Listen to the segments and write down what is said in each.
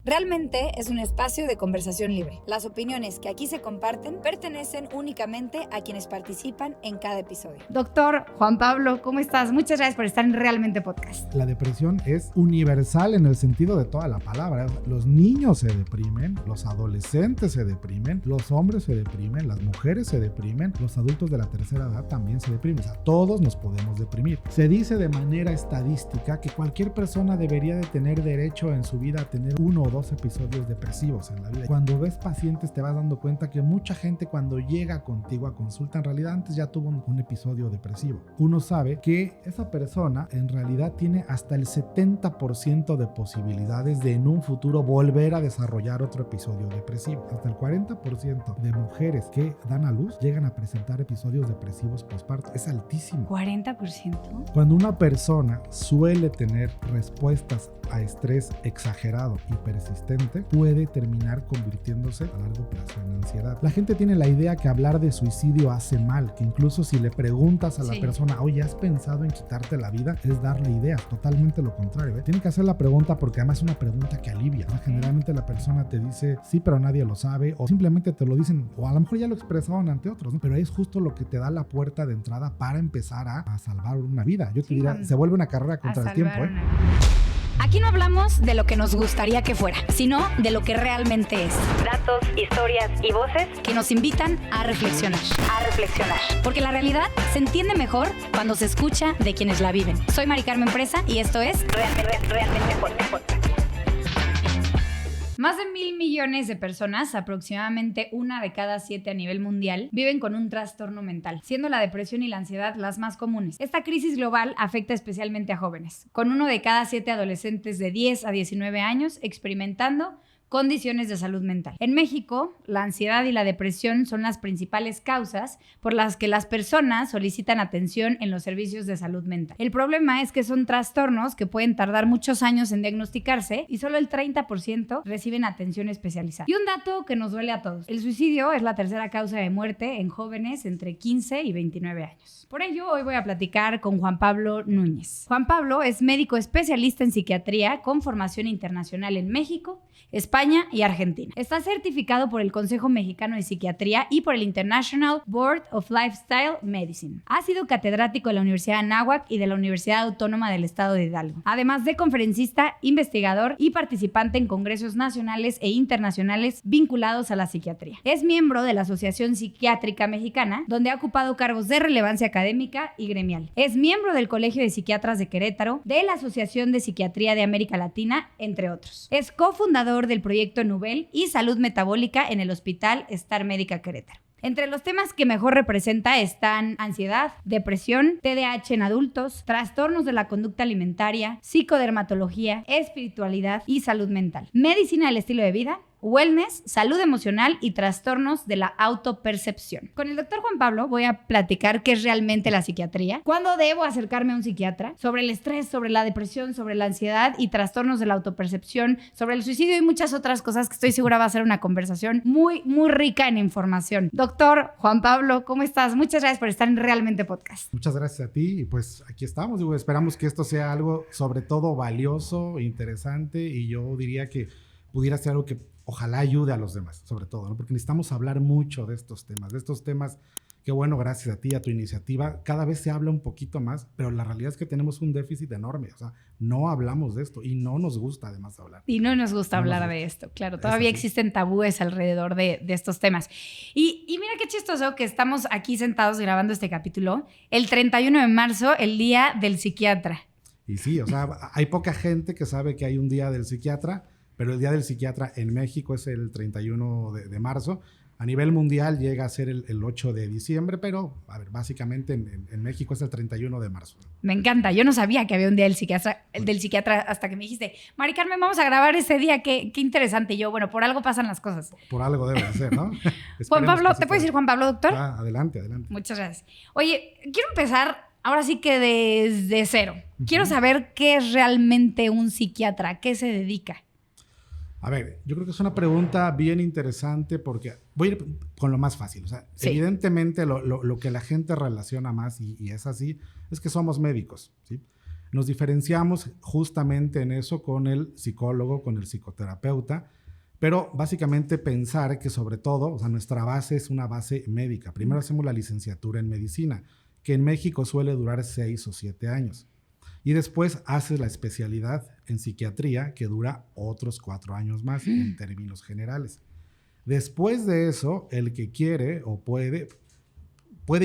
Realmente es un espacio de conversación libre. Las opiniones que aquí se comparten pertenecen únicamente a quienes participan en cada episodio. Doctor Juan Pablo, ¿cómo estás? Muchas gracias por estar en Realmente Podcast. La depresión es universal en el sentido de toda la palabra. Los niños se deprimen, los adolescentes se deprimen, los hombres se deprimen, las mujeres se deprimen, los adultos de la tercera edad también se deprimen. O sea, todos nos podemos deprimir. Se dice de manera estadística que cualquier persona debería de tener derecho en su vida a tener 1 o 2 episodios depresivos en la vida. Cuando ves pacientes te vas dando cuenta que mucha gente cuando llega contigo a consulta en realidad antes ya tuvo un episodio depresivo. Uno sabe que esa persona en realidad tiene hasta el 70% de posibilidades de en un futuro volver a desarrollar otro episodio depresivo. Hasta el 40% de mujeres que dan a luz llegan a presentar episodios depresivos postparto. Es altísimo. ¿40%? Cuando una persona suele tener respuestas a estrés exagerado y persistente, puede terminar convirtiéndose a largo plazo en ansiedad. La gente tiene la idea que hablar de suicidio hace mal, que incluso si le preguntas a la persona, oye, ¿has pensado en quitarte la vida? Es darle ideas, totalmente lo contrario, ¿eh? Tiene que hacer la pregunta porque además es una pregunta que alivia, ¿no? Generalmente la persona te dice, sí, pero nadie lo sabe, o simplemente te lo dicen, o a lo mejor ya lo expresaron ante otros, ¿no? Pero es justo lo que te da la puerta de entrada para empezar a salvar una vida. Yo te diría, se vuelve una carrera contra el tiempo, ¿eh? Aquí no hablamos de lo que nos gustaría que fuera, sino de lo que realmente es. Datos, historias y voces que nos invitan a reflexionar. Porque la realidad se entiende mejor cuando se escucha de quienes la viven. Soy Mari Carmen Presa y esto es Realmente Podcast. Más de 1,000 millones de personas, aproximadamente 1 de cada 7 a nivel mundial, viven con un trastorno mental, siendo la depresión y la ansiedad las más comunes. Esta crisis global afecta especialmente a jóvenes, con 1 de cada 7 adolescentes de 10 a 19 años experimentando condiciones de salud mental. En México, la ansiedad y la depresión son las principales causas por las que las personas solicitan atención en los servicios de salud mental. El problema es que son trastornos que pueden tardar muchos años en diagnosticarse y solo el 30% reciben atención especializada. Y un dato que nos duele a todos: el suicidio es la tercera causa de muerte en jóvenes entre 15 y 29 años. Por ello, hoy voy a platicar con Juan Pablo Núñez. Juan Pablo es médico especialista en psiquiatría con formación internacional en México, España y Argentina. Está certificado por el Consejo Mexicano de Psiquiatría y por el International Board of Lifestyle Medicine. Ha sido catedrático de la Universidad de Anáhuac y de la Universidad Autónoma del Estado de Hidalgo, además de conferencista, investigador y participante en congresos nacionales e internacionales vinculados a la psiquiatría. Es miembro de la Asociación Psiquiátrica Mexicana, donde ha ocupado cargos de relevancia académica y gremial. Es miembro del Colegio de Psiquiatras de Querétaro, de la Asociación de Psiquiatría de América Latina, entre otros. Es cofundador del proyecto Nubel y Salud Metabólica en el Hospital Star Médica Querétaro. Entre los temas que mejor representa están ansiedad, depresión, TDAH en adultos, trastornos de la conducta alimentaria, psicodermatología, espiritualidad y salud mental, medicina del estilo de vida, wellness, salud emocional y trastornos de la autopercepción. Con el doctor Juan Pablo voy a platicar qué es realmente la psiquiatría, cuándo debo acercarme a un psiquiatra, sobre el estrés, sobre la depresión, sobre la ansiedad y trastornos de la autopercepción, sobre el suicidio y muchas otras cosas que estoy segura va a ser una conversación muy, muy rica en información. Doctor Juan Pablo, ¿cómo estás? Muchas gracias por estar en Realmente Podcast. Muchas gracias a ti y pues aquí estamos. Esperamos que esto sea algo sobre todo valioso, interesante y yo diría que pudiera ser algo que ojalá ayude a los demás, sobre todo, ¿no? Porque necesitamos hablar mucho de estos temas que bueno, gracias a ti, a tu iniciativa, cada vez se habla un poquito más, pero la realidad es que tenemos un déficit enorme, o sea, no hablamos de esto y no nos gusta además hablar. Y no nos gusta hablar de esto, claro, todavía existen tabúes alrededor de estos temas. Y mira qué chistoso que estamos aquí sentados grabando este capítulo, el 31 de marzo, el Día del Psiquiatra. Y sí, o sea, hay poca gente que sabe que hay un Día del Psiquiatra, pero el Día del Psiquiatra en México es el 31 de marzo. A nivel mundial llega a ser el 8 de diciembre, pero a ver, básicamente en México es el 31 de marzo. Me encanta. Yo no sabía que había un Día del Psiquiatra hasta que me dijiste, Mari Carmen, vamos a grabar ese día. Qué interesante. Y yo, bueno, por algo pasan las cosas. Por algo debe de ser, ¿no? Juan Pablo, ¿te puedes decir Juan Pablo, doctor? Adelante. Muchas gracias. Oye, quiero empezar ahora sí que desde cero. Quiero saber qué es realmente un psiquiatra, a qué se dedica. A ver, yo creo que es una pregunta bien interesante porque voy a ir con lo más fácil. O sea, sí. Evidentemente lo que la gente relaciona más, y es así, es que somos médicos, ¿sí? Nos diferenciamos justamente en eso con el psicólogo, con el psicoterapeuta, pero básicamente pensar que sobre todo, o sea, nuestra base es una base médica. Primero hacemos la licenciatura en medicina, que en México suele durar 6 o 7 años. Y después haces la especialidad en psiquiatría, que dura otros 4 años más en términos generales. Después de eso, el que quiere o puede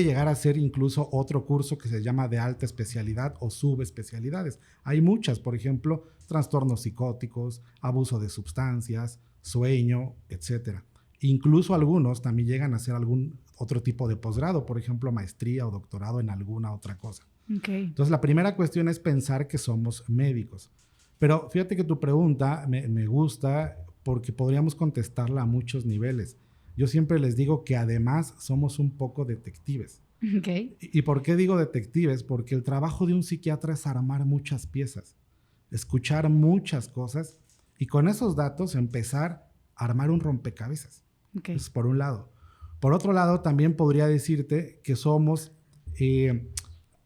llegar a hacer incluso otro curso que se llama de alta especialidad o subespecialidades. Hay muchas, por ejemplo, trastornos psicóticos, abuso de sustancias, sueño, etc. Incluso algunos también llegan a hacer algún otro tipo de posgrado, por ejemplo, maestría o doctorado en alguna otra cosa. Okay. Entonces, la primera cuestión es pensar que somos médicos. Pero fíjate que tu pregunta me gusta porque podríamos contestarla a muchos niveles. Yo siempre les digo que además somos un poco detectives. Okay. ¿Y por qué digo detectives? Porque el trabajo de un psiquiatra es armar muchas piezas, escuchar muchas cosas y con esos datos empezar a armar un rompecabezas. Okay. Eso es por un lado. Por otro lado, también podría decirte que somos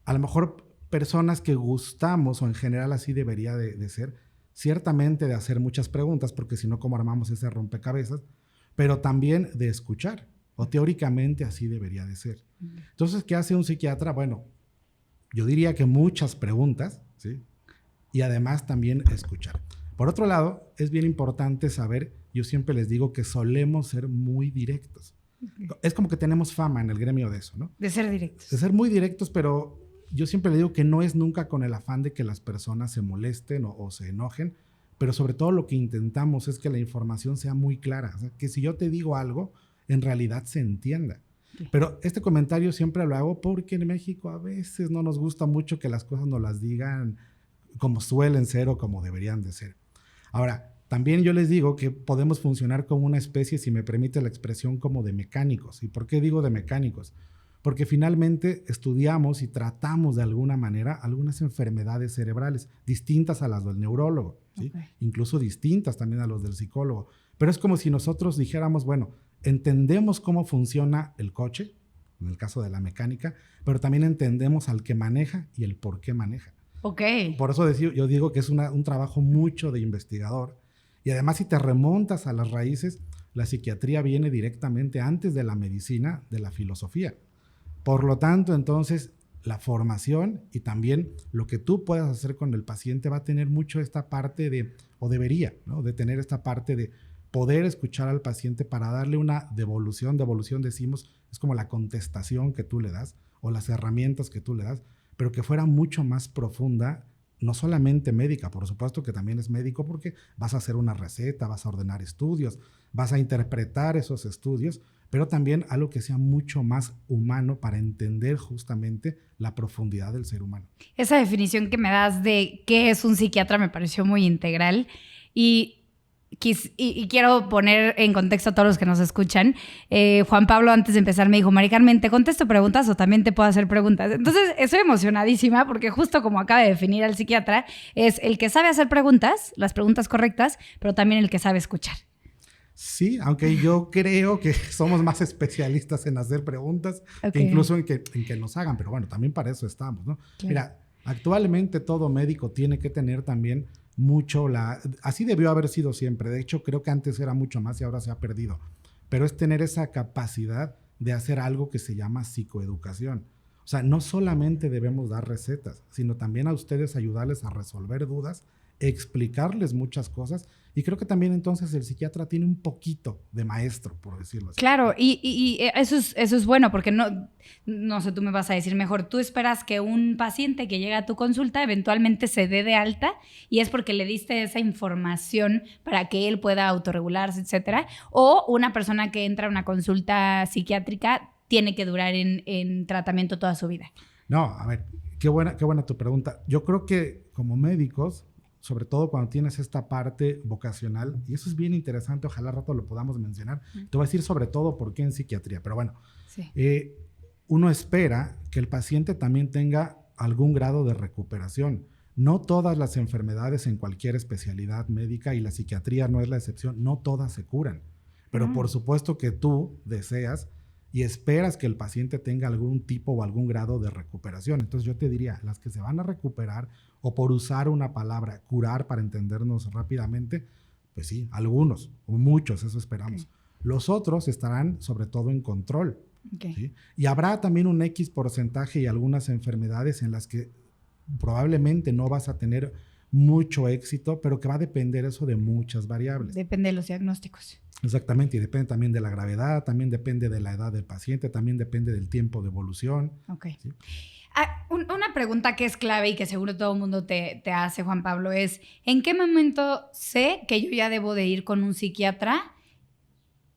a lo mejor personas que gustamos, o en general así debería de ser, ciertamente de hacer muchas preguntas, porque si no, ¿cómo armamos ese rompecabezas? Pero también de escuchar, o teóricamente así debería de ser. Entonces, ¿qué hace un psiquiatra? Bueno, yo diría que muchas preguntas, ¿sí? Y además también escuchar. Por otro lado, es bien importante saber, yo siempre les digo que solemos ser muy directos. Es como que tenemos fama en el gremio de eso, ¿no? De ser directos. De ser muy directos, pero yo siempre le digo que no es nunca con el afán de que las personas se molesten o se enojen, pero sobre todo lo que intentamos es que la información sea muy clara, o sea, que si yo te digo algo, en realidad se entienda. Okay. Pero este comentario siempre lo hago porque en México a veces no nos gusta mucho que las cosas nos las digan como suelen ser o como deberían de ser. Ahora, también yo les digo que podemos funcionar como una especie, si me permite la expresión, como de mecánicos. ¿Y por qué digo de mecánicos? Porque finalmente estudiamos y tratamos de alguna manera algunas enfermedades cerebrales distintas a las del neurólogo, ¿sí? Okay. Incluso distintas también a los del psicólogo. Pero es como si nosotros dijéramos, bueno, entendemos cómo funciona el coche, en el caso de la mecánica, pero también entendemos al que maneja y el por qué maneja. Okay. Por eso yo digo que es un trabajo mucho de investigador. Y además, si te remontas a las raíces, la psiquiatría viene directamente antes de la medicina, de la filosofía. Por lo tanto, entonces, la formación y también lo que tú puedas hacer con el paciente va a tener mucho esta parte de, o debería, ¿no? De tener esta parte de poder escuchar al paciente para darle una devolución. Devolución decimos, es como la contestación que tú le das o las herramientas que tú le das, pero que fuera mucho más profunda, no solamente médica, por supuesto que también es médico porque vas a hacer una receta, vas a ordenar estudios, vas a interpretar esos estudios, pero también algo que sea mucho más humano para entender justamente la profundidad del ser humano. Esa definición que me das de qué es un psiquiatra me pareció muy integral y quiero poner en contexto a todos los que nos escuchan. Juan Pablo antes de empezar me dijo, Mari Carmen, ¿te contesto preguntas o también te puedo hacer preguntas? Entonces estoy emocionadísima porque justo como acaba de definir al psiquiatra, es el que sabe hacer preguntas, las preguntas correctas, pero también el que sabe escuchar. Sí, aunque yo creo que somos más especialistas en hacer preguntas que incluso en que nos hagan, pero bueno, también para eso estamos, ¿no? Claro. Mira, actualmente todo médico tiene que tener también mucho así debió haber sido siempre, de hecho creo que antes era mucho más y ahora se ha perdido, pero es tener esa capacidad de hacer algo que se llama psicoeducación. O sea, no solamente debemos dar recetas, sino también a ustedes ayudarles a resolver dudas, explicarles muchas cosas, y creo que también entonces el psiquiatra tiene un poquito de maestro, por decirlo así. Claro, y eso es bueno, porque no sé, tú me vas a decir mejor, tú esperas que un paciente que llega a tu consulta eventualmente se dé de alta y es porque le diste esa información para que él pueda autorregularse, etcétera, o una persona que entra a una consulta psiquiátrica tiene que durar en tratamiento toda su vida. No, a ver, qué buena tu pregunta. Yo creo que como médicos, sobre todo cuando tienes esta parte vocacional, y eso es bien interesante, ojalá al rato lo podamos mencionar. Te voy a decir sobre todo por qué en psiquiatría, pero bueno, sí. Uno espera que el paciente también tenga algún grado de recuperación. No todas las enfermedades en cualquier especialidad médica, y la psiquiatría no es la excepción, no todas se curan, pero por supuesto que tú deseas y esperas que el paciente tenga algún tipo o algún grado de recuperación. Entonces yo te diría, las que se van a recuperar, o por usar una palabra, curar para entendernos rápidamente, pues sí, algunos o muchos, eso esperamos. Okay. Los otros estarán sobre todo en control. Okay. ¿Sí? Y habrá también un X porcentaje y algunas enfermedades en las que probablemente no vas a tener mucho éxito, pero que va a depender eso de muchas variables. Depende de los diagnósticos. Exactamente, y depende también de la gravedad, también depende de la edad del paciente, también depende del tiempo de evolución. Ok. ¿Sí? Una pregunta que es clave y que seguro todo el mundo te hace, Juan Pablo, es ¿en qué momento sé que yo ya debo de ir con un psiquiatra?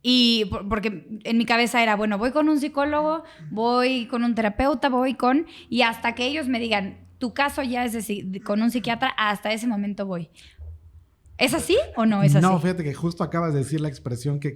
Y porque en mi cabeza era, bueno, voy con un psicólogo, voy con un terapeuta, y hasta que ellos me digan, tu caso ya es con un psiquiatra, hasta ese momento voy. ¿Es así o no es así? No, fíjate que justo acabas de decir la expresión que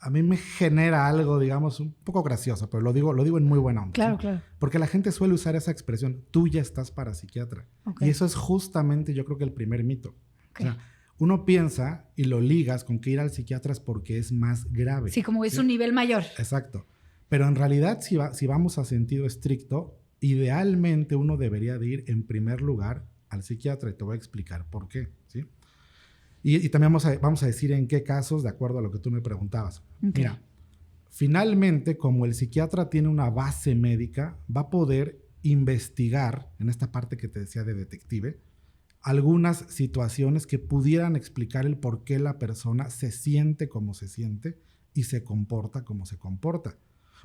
a mí me genera algo, digamos, un poco gracioso, pero lo digo en muy buena onda. Claro, ¿sí? Claro. Porque la gente suele usar esa expresión, tú ya estás para psiquiatra. Okay. Y eso es justamente, yo creo que el primer mito. Okay. O sea, uno piensa y lo ligas con que ir al psiquiatra es porque es más grave. Sí, como es un nivel mayor. Exacto. Pero en realidad, si vamos a sentido estricto, idealmente uno debería de ir en primer lugar al psiquiatra, y te voy a explicar por qué, ¿sí? Y también vamos a decir en qué casos, de acuerdo a lo que tú me preguntabas. Okay. Mira, finalmente, como el psiquiatra tiene una base médica, va a poder investigar, en esta parte que te decía de detective, algunas situaciones que pudieran explicar el por qué la persona se siente como se siente y se comporta como se comporta.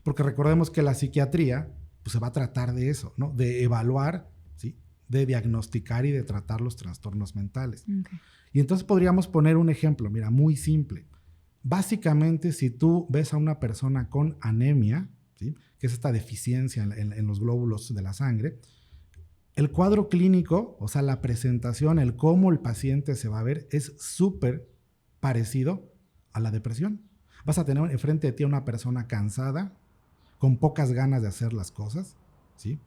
Porque recordemos que la psiquiatría pues, se va a tratar de eso, ¿no? De evaluar, ¿sí? De diagnosticar y de tratar los trastornos mentales. Okay. Y entonces podríamos poner un ejemplo, mira, muy simple. Básicamente, si tú ves a una persona con anemia, ¿sí? Que es esta deficiencia en los glóbulos de la sangre, el cuadro clínico, o sea, la presentación, el cómo el paciente se va a ver, es súper parecido a la depresión. Vas a tener enfrente de ti a una persona cansada, con pocas ganas de hacer las cosas, ¿sí?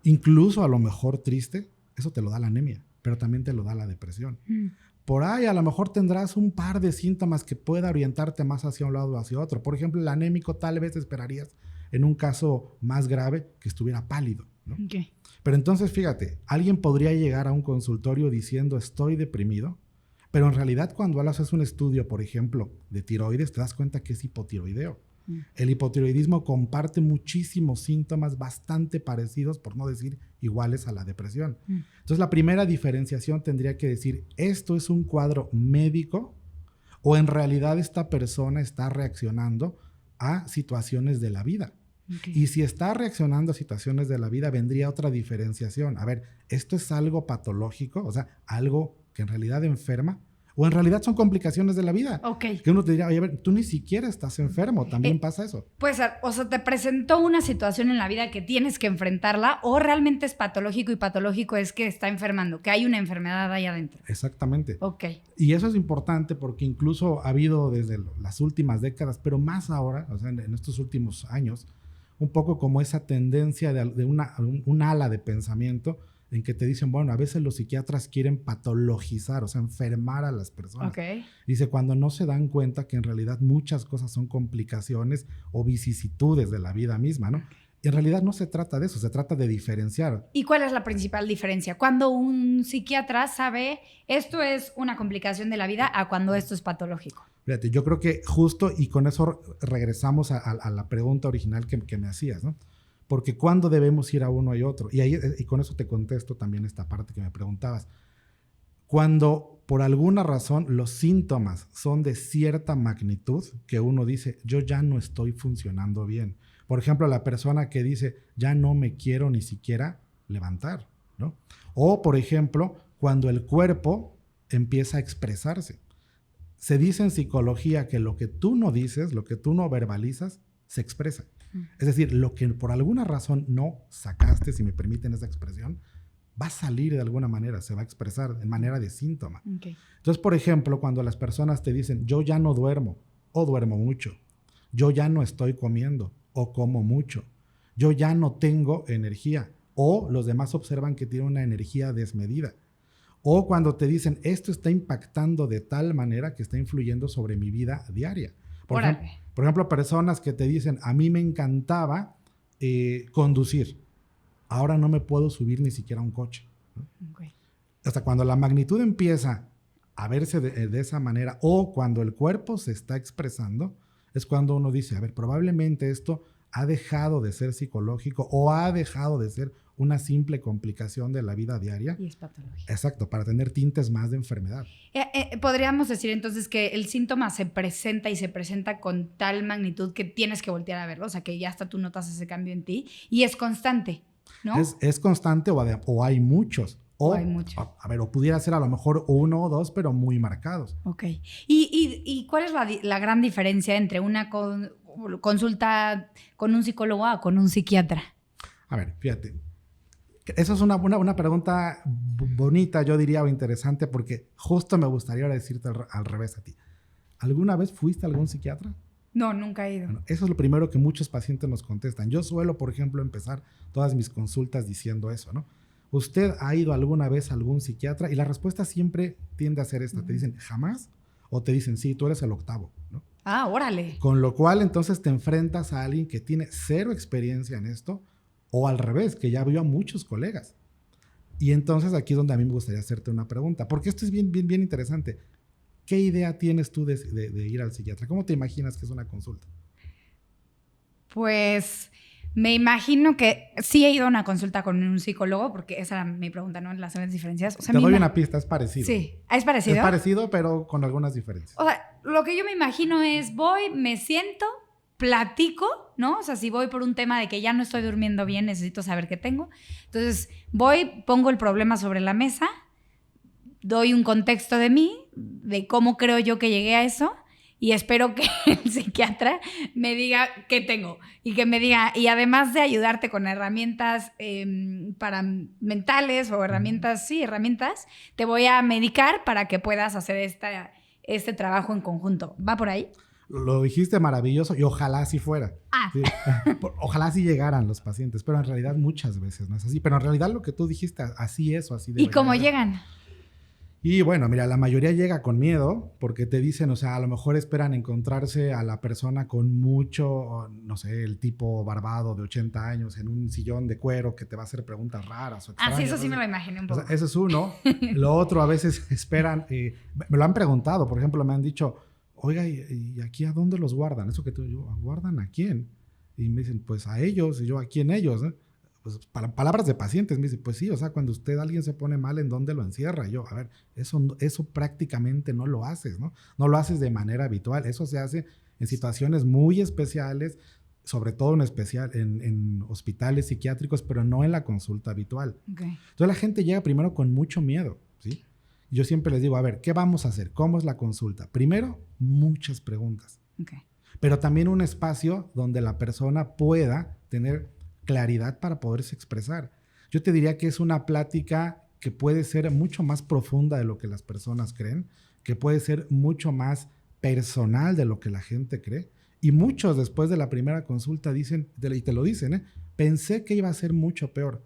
Incluso a lo mejor triste, eso te lo da la anemia, pero también te lo da la depresión. Por ahí a lo mejor tendrás un par de síntomas que pueda orientarte más hacia un lado o hacia otro. Por ejemplo, el anémico tal vez esperarías en un caso más grave que estuviera pálido, ¿no? Okay. Pero entonces fíjate, alguien podría llegar a un consultorio diciendo estoy deprimido, pero en realidad cuando haces un estudio, por ejemplo, de tiroides, te das cuenta que es hipotiroideo. El hipotiroidismo comparte muchísimos síntomas bastante parecidos, por no decir iguales a la depresión. Entonces, la primera diferenciación tendría que decir, ¿esto es un cuadro médico o en realidad esta persona está reaccionando a situaciones de la vida? Okay. Y si está reaccionando a situaciones de la vida, vendría otra diferenciación. A ver, ¿esto es algo patológico? O sea, algo que en realidad enferma. O en realidad son complicaciones de la vida. Okay. Que uno te diría, oye, a ver, tú ni siquiera estás enfermo, también pasa eso. Pues, o sea, te presentó una situación en la vida que tienes que enfrentarla, o realmente es patológico, y patológico es que está enfermando, que hay una enfermedad ahí adentro. Exactamente. Ok. Y eso es importante porque incluso ha habido desde las últimas décadas, pero más ahora, o sea, en estos últimos años, un poco como esa tendencia de un ala de pensamiento en que te dicen, bueno, a veces los psiquiatras quieren patologizar, o sea, enfermar a las personas. Okay. Dice, cuando no se dan cuenta que en realidad muchas cosas son complicaciones o vicisitudes de la vida misma, ¿no? En realidad no se trata de eso, se trata de diferenciar. ¿Y cuál es la principal diferencia? Cuando un psiquiatra sabe esto es una complicación de la vida a cuando esto es patológico. Fíjate, yo creo que justo, y con eso regresamos a la pregunta original que me hacías, ¿no? Porque ¿cuándo debemos ir a uno y otro? Y con eso te contesto también esta parte que me preguntabas. Cuando por alguna razón los síntomas son de cierta magnitud, que uno dice, yo ya no estoy funcionando bien. Por ejemplo, la persona que dice, ya no me quiero ni siquiera levantar, ¿no? O, por ejemplo, cuando el cuerpo empieza a expresarse. Se dice en psicología que lo que tú no dices, lo que tú no verbalizas, se expresa. Es decir, lo que por alguna razón no sacaste, si me permiten esa expresión, va a salir de alguna manera, se va a expresar en manera de síntoma. Okay. Entonces, por ejemplo, cuando las personas te dicen, yo ya no duermo, o duermo mucho, yo ya no estoy comiendo, o como mucho, yo ya no tengo energía, o los demás observan que tiene una energía desmedida, o cuando te dicen, esto está impactando de tal manera que está influyendo sobre mi vida diaria. Por ejemplo, personas que te dicen, a mí me encantaba conducir, ahora no me puedo subir ni siquiera a un coche, ¿no? Okay. Hasta cuando la magnitud empieza a verse de esa manera o cuando el cuerpo se está expresando, es cuando uno dice, a ver, probablemente esto ha dejado de ser psicológico o ha dejado de ser una simple complicación de la vida diaria. Y es patológico. Exacto, para tener tintes más de enfermedad. Podríamos decir entonces que el síntoma se presenta y se presenta con tal magnitud que tienes que voltear a verlo, o sea, que ya hasta tú notas ese cambio en ti y es constante, ¿no? Es constante o hay muchos. O pudiera ser a lo mejor 1 o 2, pero muy marcados. Ok. ¿Y cuál es la gran diferencia entre una consulta con un psicólogo o con un psiquiatra? A ver, fíjate. Esa es una pregunta bonita, yo diría, o interesante, porque justo me gustaría ahora decirte al revés a ti. ¿Alguna vez fuiste a algún psiquiatra? No, nunca he ido. Bueno, eso es lo primero que muchos pacientes nos contestan. Yo suelo, por ejemplo, empezar todas mis consultas diciendo eso, ¿no? ¿Usted ha ido alguna vez a algún psiquiatra? Y la respuesta siempre tiende a ser esta. Te dicen, ¿jamás? O te dicen, sí, tú eres el 8º, ¿no? Ah, órale. Con lo cual, entonces, te enfrentas a alguien que tiene 0 experiencia en esto, o al revés, que ya vio a muchos colegas. Y entonces aquí es donde a mí me gustaría hacerte una pregunta, porque esto es bien interesante. ¿Qué idea tienes tú de ir al psiquiatra? ¿Cómo te imaginas que es una consulta? Pues me imagino que sí he ido a una consulta con un psicólogo, porque esa era mi pregunta, ¿no? Las grandes diferencias. O sea, te doy una pista, es parecido. Sí, ¿es parecido? Es parecido, pero con algunas diferencias. O sea, lo que yo me imagino es, voy, me siento, platico, ¿no? O sea, si voy por un tema de que ya no estoy durmiendo bien, necesito saber qué tengo. Entonces, voy, pongo el problema sobre la mesa, doy un contexto de mí, de cómo creo yo que llegué a eso, y espero que el psiquiatra me diga qué tengo y que me diga, y además de ayudarte con herramientas para mentales o herramientas, te voy a medicar para que puedas hacer este trabajo en conjunto. ¿Va por ahí? Lo dijiste maravilloso y ojalá así fuera. Sí. Ojalá así llegaran los pacientes, pero en realidad muchas veces no es así. Pero en realidad lo que tú dijiste, así es o así debería. ¿Y cómo llegan? Y bueno, mira, la mayoría llega con miedo porque te dicen, o sea, a lo mejor esperan encontrarse a la persona con mucho, no sé, el tipo barbado de 80 años en un sillón de cuero que te va a hacer preguntas raras o extrañas. Sí, eso sí me lo imaginé un poco. O sea, ese es uno. Lo otro, a veces esperan, me lo han preguntado, por ejemplo, me han dicho, oiga, ¿y aquí a dónde los guardan? Eso que tú, yo, ¿guardan a quién? Y me dicen, pues a ellos. Y yo, ¿a quién ellos? Pues palabras de pacientes. Me dicen, pues sí, o sea, cuando alguien se pone mal, ¿en dónde lo encierra? Y yo, a ver, eso prácticamente no lo haces, ¿no? No lo haces de manera habitual. Eso se hace en situaciones muy especiales, sobre todo en hospitales psiquiátricos, pero no en la consulta habitual. Okay. Entonces la gente llega primero con mucho miedo, ¿sí? Yo siempre les digo, a ver, ¿qué vamos a hacer? ¿Cómo es la consulta? Primero, muchas preguntas. Okay. Pero también un espacio donde la persona pueda tener claridad para poderse expresar. Yo te diría que es una plática que puede ser mucho más profunda de lo que las personas creen, que puede ser mucho más personal de lo que la gente cree. Y muchos después de la primera consulta dicen, y te lo dicen, pensé que iba a ser mucho peor.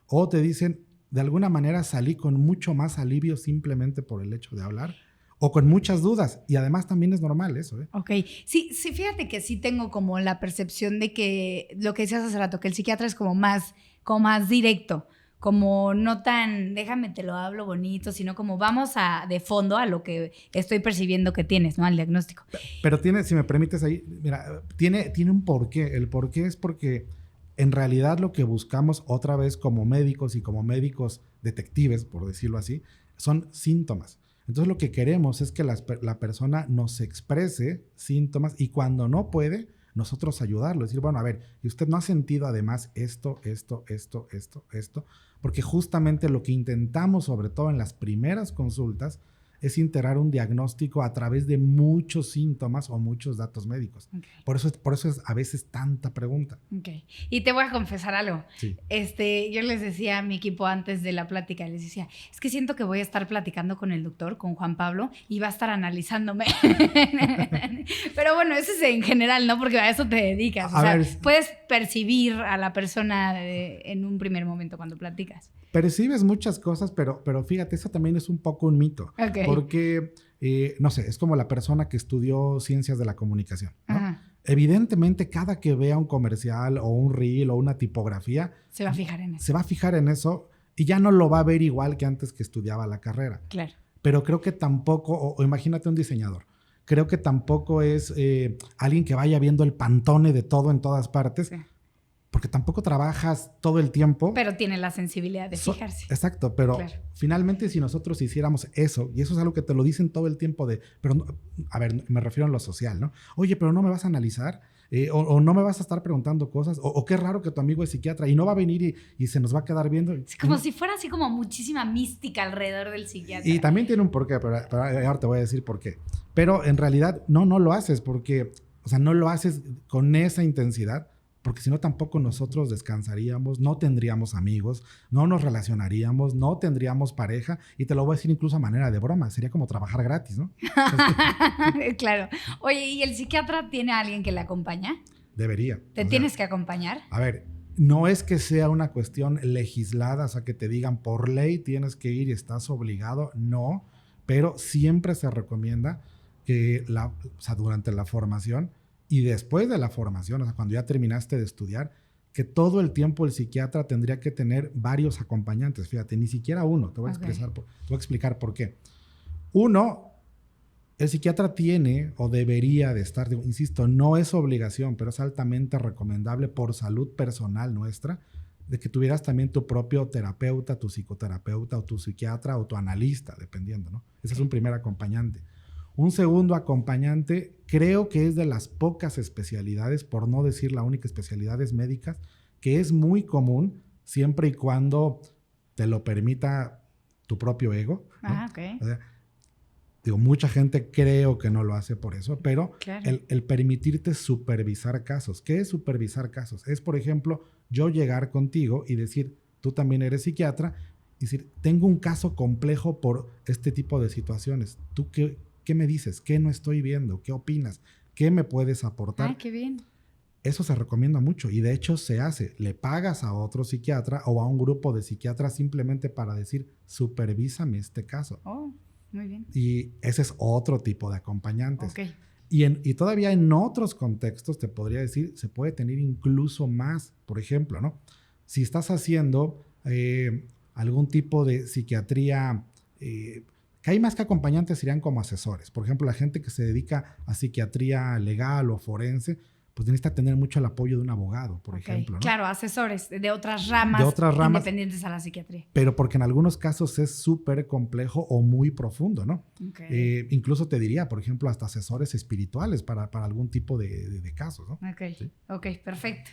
O te dicen, de alguna manera salí con mucho más alivio simplemente por el hecho de hablar, o con muchas dudas, y además también es normal eso, ¿eh? Ok, sí, fíjate que sí tengo como la percepción de que, lo que decías hace rato, que el psiquiatra es como más directo, como no tan, déjame te lo hablo bonito, sino como vamos de fondo a lo que estoy percibiendo que tienes, ¿no? Al diagnóstico. Pero tiene, si me permites ahí, mira, tiene un porqué. El porqué es porque en realidad lo que buscamos otra vez como médicos y como médicos detectives, por decirlo así, son síntomas. Entonces lo que queremos es que la persona nos exprese síntomas y cuando no puede, nosotros ayudarlo. Decir, bueno, a ver, ¿y usted no ha sentido además esto? Porque justamente lo que intentamos, sobre todo en las primeras consultas, es integrar un diagnóstico a través de muchos síntomas o muchos datos médicos. Okay. Por eso es a veces tanta pregunta. Okay. Y te voy a confesar algo. Sí. Yo les decía a mi equipo antes de la plática, les decía, es que siento que voy a estar platicando con el doctor, con Juan Pablo, y va a estar analizándome. Pero bueno, eso es en general, ¿no? Porque a eso te dedicas. O sea, puedes percibir a la persona en un primer momento cuando platicas. Percibes muchas cosas, pero fíjate, eso también es un poco un mito. Okay. Porque no sé, es como la persona que estudió ciencias de la comunicación, ¿no? Ajá. Evidentemente, cada que vea un comercial o un reel o una tipografía, Se va a fijar en eso. se va a fijar en eso y ya no lo va a ver igual que antes que estudiaba la carrera. Claro. Pero creo que tampoco, o imagínate un diseñador, creo que tampoco es alguien que vaya viendo el pantone de todo en todas partes, Sí. porque tampoco trabajas todo el tiempo. Pero tiene la sensibilidad de fijarse. Exacto, pero Claro. finalmente si nosotros hiciéramos eso, y eso es algo que te lo dicen todo el tiempo pero a ver, me refiero a lo social, ¿no? Oye, pero no me vas a analizar, o no me vas a estar preguntando cosas, o qué raro que tu amigo es psiquiatra y no va a venir y se nos va a quedar viendo. Es como si fuera así como muchísima mística alrededor del psiquiatra. Y también tiene un porqué, pero ahora te voy a decir por qué. Pero en realidad no lo haces porque, o sea, no lo haces con esa intensidad, porque si no tampoco nosotros descansaríamos, no tendríamos amigos, no nos relacionaríamos, no tendríamos pareja, y te lo voy a decir incluso a manera de broma, sería como trabajar gratis, ¿no? Claro. Oye, ¿y el psiquiatra tiene a alguien que le acompaña? Debería. ¿Te tienes que acompañar? A ver, no es que sea una cuestión legislada, o sea, que te digan por ley tienes que ir y estás obligado, no, pero siempre se recomienda que o sea, durante la formación y después de la formación, o sea, cuando ya terminaste de estudiar, que todo el tiempo el psiquiatra tendría que tener varios acompañantes. Fíjate, ni siquiera uno. Te voy a explicar por qué. Uno, el psiquiatra tiene o debería de estar, insisto, no es obligación, pero es altamente recomendable por salud personal nuestra, de que tuvieras también tu propio terapeuta, tu psicoterapeuta o tu psiquiatra o tu analista, dependiendo, ¿no? Ese es un primer acompañante. Un segundo acompañante, creo que es de las pocas especialidades, por no decir la única especialidad médicas, que es muy común siempre y cuando te lo permita tu propio ego, ¿no? Ah, ok. O sea, digo, mucha gente creo que no lo hace por eso, pero Claro. el permitirte supervisar casos. ¿Qué es supervisar casos? Es, por ejemplo, yo llegar contigo y decir, tú también eres psiquiatra, y decir, tengo un caso complejo por este tipo de situaciones. ¿Tú qué me dices? ¿Qué no estoy viendo? ¿Qué opinas? ¿Qué me puedes aportar? Ay, qué bien. Eso se recomienda mucho y de hecho se hace. Le pagas a otro psiquiatra o a un grupo de psiquiatras simplemente para decir, supervísame este caso. Oh, muy bien. Y ese es otro tipo de acompañantes. Ok. Y todavía en otros contextos te podría decir, se puede tener incluso más. Por ejemplo, ¿no? Si estás haciendo algún tipo de psiquiatría, que hay más que acompañantes, serían como asesores. Por ejemplo, la gente que se dedica a psiquiatría legal o forense, pues necesita tener mucho el apoyo de un abogado, por ejemplo, ¿no? Claro, asesores de otras ramas, independientes a la psiquiatría. Pero porque en algunos casos es súper complejo o muy profundo, ¿no? Okay. Incluso te diría, por ejemplo, hasta asesores espirituales para algún tipo de casos, ¿no? Ok, ¿Sí? Ok, perfecto.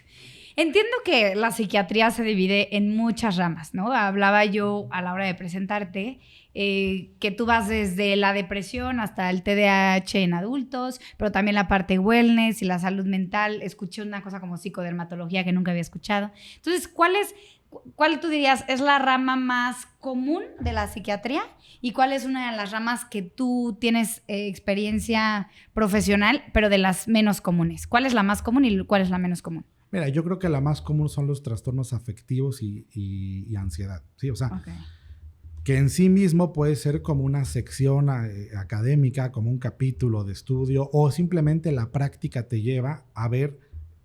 Entiendo que la psiquiatría se divide en muchas ramas, ¿no? Hablaba yo a la hora de presentarte que tú vas desde la depresión hasta el TDAH en adultos, pero también la parte wellness y la salud mental. Escuché una cosa como psicodermatología que nunca había escuchado. Entonces, ¿cuál tú dirías es la rama más común de la psiquiatría y cuál es una de las ramas que tú tienes experiencia profesional, pero de las menos comunes? ¿Cuál es la más común y cuál es la menos común? Mira, yo creo que la más común son los trastornos afectivos y ansiedad, ¿sí? O sea, Okay. Que en sí mismo puede ser como una sección académica, como un capítulo de estudio, o simplemente la práctica te lleva a ver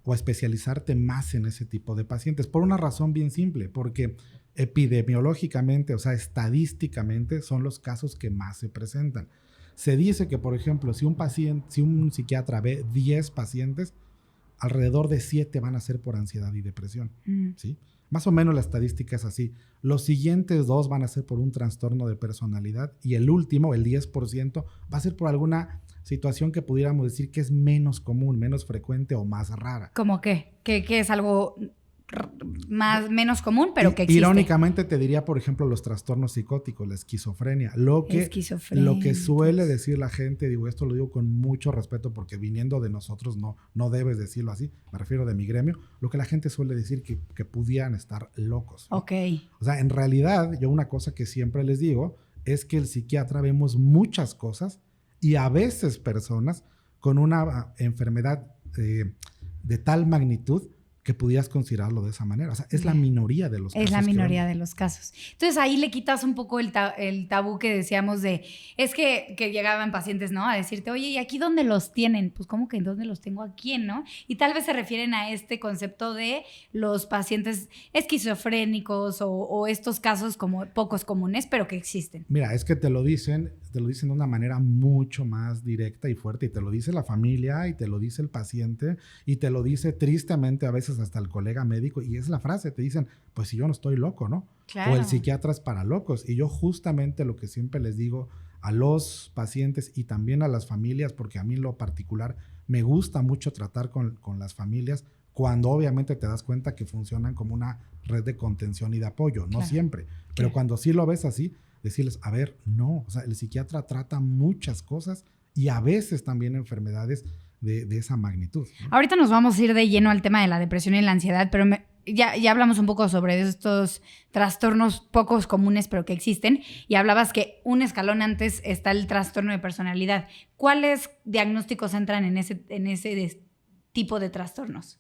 o a especializarte más en ese tipo de pacientes, por una razón bien simple, porque epidemiológicamente, o sea, estadísticamente, son los casos que más se presentan. Se dice que, por ejemplo, si un psiquiatra ve 10 pacientes, alrededor de 7 van a ser por ansiedad y depresión, ¿sí? Más o menos la estadística es así. Los siguientes 2 van a ser por un trastorno de personalidad y el último, el 10%, va a ser por alguna situación que pudiéramos decir que es menos común, menos frecuente o más rara. ¿Cómo qué? ¿Que es algo menos común, pero que existe? Irónicamente te diría, por ejemplo, los trastornos psicóticos, la esquizofrenia. Lo que suele decir la gente, digo, esto lo digo con mucho respeto porque viniendo de nosotros no debes decirlo así, me refiero de mi gremio, lo que la gente suele decir que pudieran estar locos, ¿no? Ok. O sea, en realidad, yo una cosa que siempre les digo es que el psiquiatra vemos muchas cosas y a veces personas con una enfermedad de tal magnitud que pudieras considerarlo de esa manera. O sea, es la minoría de los casos. Es la minoría de los casos. Entonces ahí le quitas un poco el tabú que decíamos de, es que llegaban pacientes, ¿no? A decirte, oye, ¿y aquí dónde los tienen? Pues ¿cómo que dónde los tengo? ¿A quién, no? Y tal vez se refieren a este concepto de los pacientes esquizofrénicos o estos casos como pocos comunes, pero que existen. Mira, es que te lo dicen de una manera mucho más directa y fuerte, y te lo dice la familia, y te lo dice el paciente, y te lo dice tristemente a veces hasta el colega médico, y es la frase, te dicen, pues si yo no estoy loco, ¿no? Claro. O el psiquiatra es para locos. Y yo justamente lo que siempre les digo a los pacientes y también a las familias, porque a mí en lo particular me gusta mucho tratar con las familias, cuando obviamente te das cuenta que funcionan como una red de contención y de apoyo, no siempre, pero cuando sí lo ves así, decirles, a ver, no, o sea, el psiquiatra trata muchas cosas y a veces también enfermedades de esa magnitud, ¿no? Ahorita nos vamos a ir de lleno al tema de la depresión y la ansiedad, pero ya hablamos un poco sobre estos trastornos pocos comunes, pero que existen, y hablabas que un escalón antes está el trastorno de personalidad. ¿Cuáles diagnósticos entran en ese tipo de trastornos?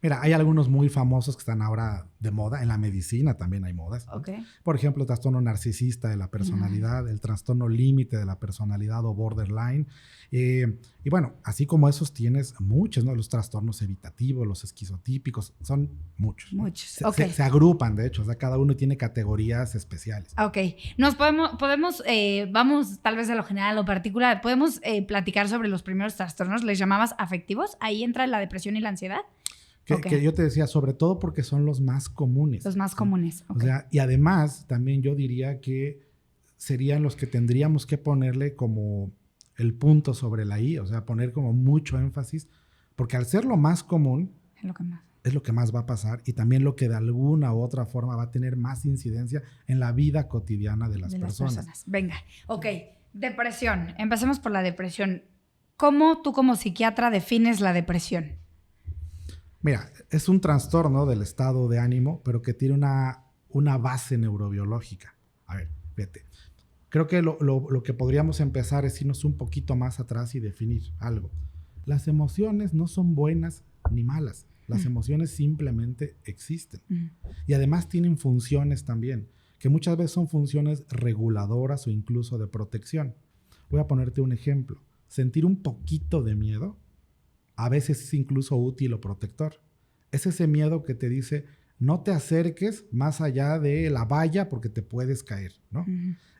Mira, hay algunos muy famosos que están ahora de moda. En la medicina también hay modas, ¿no? Okay. Por ejemplo, el trastorno narcisista de la personalidad, el trastorno límite de la personalidad o borderline. Y bueno, así como esos tienes muchos, ¿no? Los trastornos evitativos, los esquizotípicos, son muchos. Muchos, ¿no? Se agrupan, de hecho, o sea, cada uno tiene categorías especiales. Ok. Vamos tal vez a lo general, a lo particular, ¿podemos platicar sobre los primeros trastornos? ¿Les llamabas afectivos? ¿Ahí entra la depresión y la ansiedad? Que yo te decía, sobre todo porque son los más comunes. Los más comunes, okay. O sea, y además, también yo diría que serían los que tendríamos que ponerle como el punto sobre la I, o sea, poner como mucho énfasis, porque al ser lo más común, es lo que más va a pasar, y también lo que de alguna u otra forma va a tener más incidencia en la vida cotidiana de las personas. Venga, ok. Depresión. Empecemos por la depresión. ¿Cómo tú como psiquiatra defines la depresión? Mira, es un trastorno del estado de ánimo, pero que tiene una base neurobiológica. A ver, fíjate. Creo que lo que podríamos empezar es irnos un poquito más atrás y definir algo. Las emociones no son buenas ni malas. Las emociones simplemente existen. Y además tienen funciones también, que muchas veces son funciones reguladoras o incluso de protección. Voy a ponerte un ejemplo. Sentir un poquito de miedo a veces es incluso útil o protector. Es ese miedo que te dice, no te acerques más allá de la valla porque te puedes caer, ¿no?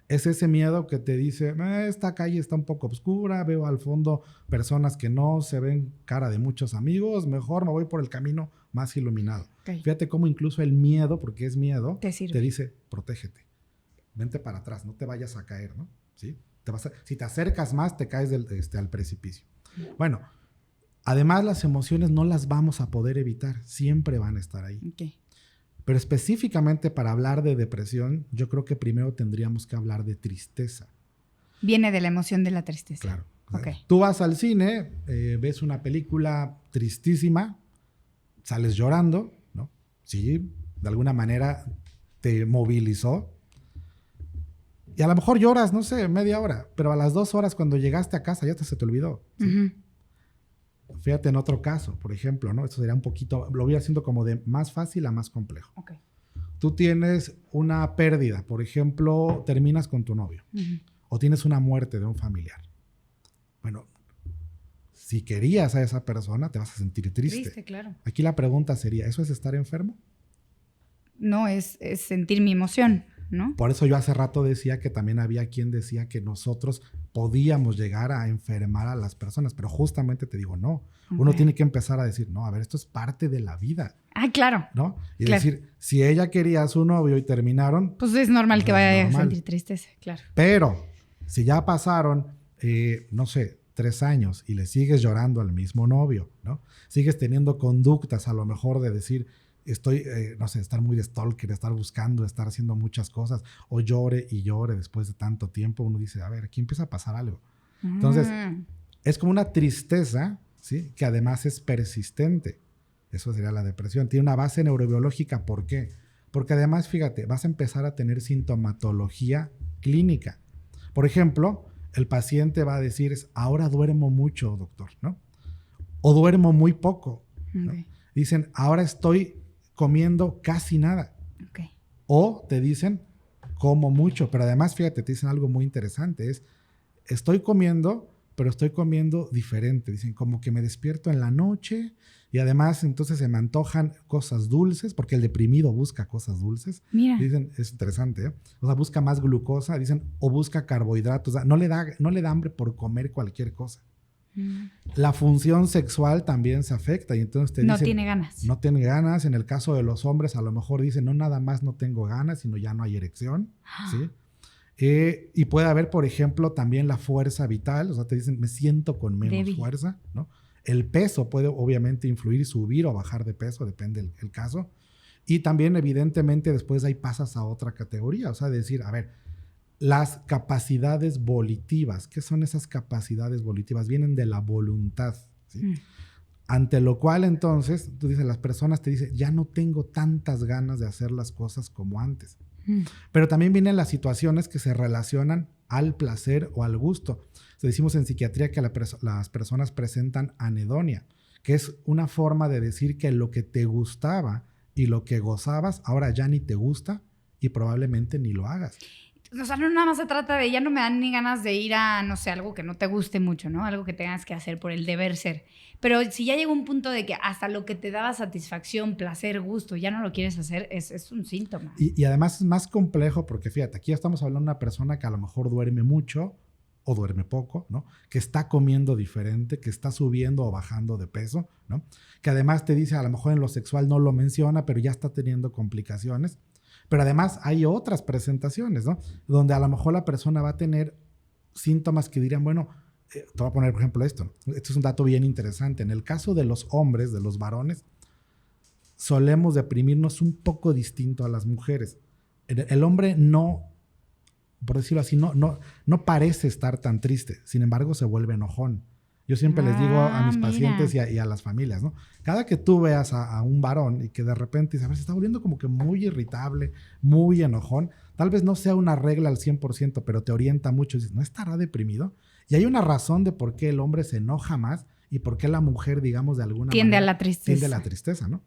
Es ese miedo que te dice, esta calle está un poco oscura, veo al fondo personas que no se ven cara de muchos amigos, mejor me voy por el camino más iluminado. Okay. Fíjate cómo incluso el miedo, porque es miedo, te dice, protégete, vente para atrás, no te vayas a caer, ¿no? ¿Sí? Si te acercas más, te caes al precipicio. Bueno, además, las emociones no las vamos a poder evitar, siempre van a estar ahí. Okay. Pero específicamente para hablar de depresión, yo creo que primero tendríamos que hablar de tristeza. Viene de la emoción de la tristeza. Claro. Okay. Tú vas al cine, ves una película tristísima, sales llorando, ¿no? Sí, de alguna manera te movilizó. Y a lo mejor lloras, no sé, media hora, pero a las 2 horas cuando llegaste a casa ya se te olvidó. ¿Sí? Fíjate en otro caso, por ejemplo, ¿no? Esto sería un poquito, lo voy haciendo como de más fácil a más complejo. Okay. Tú tienes una pérdida, por ejemplo, terminas con tu novio, o tienes una muerte de un familiar. Bueno, si querías a esa persona, te vas a sentir triste. Triste, claro. Aquí la pregunta sería, ¿eso es estar enfermo? No, es sentir mi emoción, ¿no? Por eso yo hace rato decía que también había quien decía que nosotros podíamos llegar a enfermar a las personas, pero justamente te digo, no. Okay. Uno tiene que empezar a decir, no, a ver, esto es parte de la vida. Ah, claro. ¿No? Y decir, si ella quería a su novio y terminaron... Pues es normal que vaya a sentir tristeza, claro. Pero si ya pasaron, no sé, 3 años y le sigues llorando al mismo novio, ¿no? Sigues teniendo conductas a lo mejor de decir... Estoy, no sé, estar muy de stalker, estar buscando, estar haciendo muchas cosas, o llore y llore después de tanto tiempo, uno dice, a ver, aquí empieza a pasar algo. Entonces, es como una tristeza, ¿sí? Que además es persistente. Eso sería la depresión. Tiene una base neurobiológica. ¿Por qué? Porque además, fíjate, vas a empezar a tener sintomatología clínica. Por ejemplo, el paciente va a decir, ahora duermo mucho, doctor, ¿no? O duermo muy poco, ¿no? Okay. Dicen, ahora estoy comiendo casi nada. Okay. O te dicen, como mucho. Pero además, fíjate, te dicen algo muy interesante. Es, estoy comiendo, pero estoy comiendo diferente. Dicen, como que me despierto en la noche y además entonces se me antojan cosas dulces, porque el deprimido busca cosas dulces. Mira. Dicen, es interesante, ¿eh? O sea, busca más glucosa, dicen, o busca carbohidratos. O sea, no le da hambre por comer cualquier cosa. La función sexual también se afecta y entonces te dicen... No tiene ganas. No tiene ganas. En el caso de los hombres, a lo mejor dicen, no, nada más no tengo ganas, sino ya no hay erección, ¿sí? Y puede haber, por ejemplo, también la fuerza vital. O sea, te dicen, me siento con menos débil. Fuerza, ¿no? El peso puede obviamente influir, subir o bajar de peso, depende el caso. Y también, evidentemente, después ahí pasas a otra categoría. O sea, decir, a ver, las capacidades volitivas. ¿Qué son esas capacidades volitivas? Vienen de la voluntad, ¿sí? Ante lo cual, entonces, tú dices, las personas te dicen, ya no tengo tantas ganas de hacer las cosas como antes. Pero también vienen las situaciones que se relacionan al placer o al gusto. Decimos en psiquiatría que las personas presentan anedonia, que es una forma de decir que lo que te gustaba y lo que gozabas ahora ya ni te gusta y probablemente ni lo hagas. O sea, no nada más se trata de ya no me dan ni ganas de ir a, no sé, algo que no te guste mucho, ¿no? Algo que tengas que hacer por el deber ser. Pero si ya llega un punto de que hasta lo que te daba satisfacción, placer, gusto, ya no lo quieres hacer, es un síntoma. Y además es más complejo porque fíjate, aquí ya estamos hablando de una persona que a lo mejor duerme mucho o duerme poco, ¿no? Que está comiendo diferente, que está subiendo o bajando de peso, ¿no? Que además te dice, a lo mejor en lo sexual no lo menciona, pero ya está teniendo complicaciones. Pero además hay otras presentaciones, ¿no? Donde a lo mejor la persona va a tener síntomas que dirían, bueno, te voy a poner por ejemplo esto. Esto es un dato bien interesante. En el caso de los hombres, de los varones, solemos deprimirnos un poco distinto a las mujeres. El hombre no, por decirlo así, no parece estar tan triste. Sin embargo, se vuelve enojón. Yo siempre les digo a mis pacientes y a las familias, ¿no? Cada que tú veas a un varón y que de repente dices, a ver, se está volviendo como que muy irritable, muy enojón, tal vez no sea una regla al 100%, pero te orienta mucho. Dices, ¿no estará deprimido? Y hay una razón de por qué el hombre se enoja más y por qué la mujer, digamos, de alguna tiende manera... a la tristeza. Tiende a la tristeza, ¿no?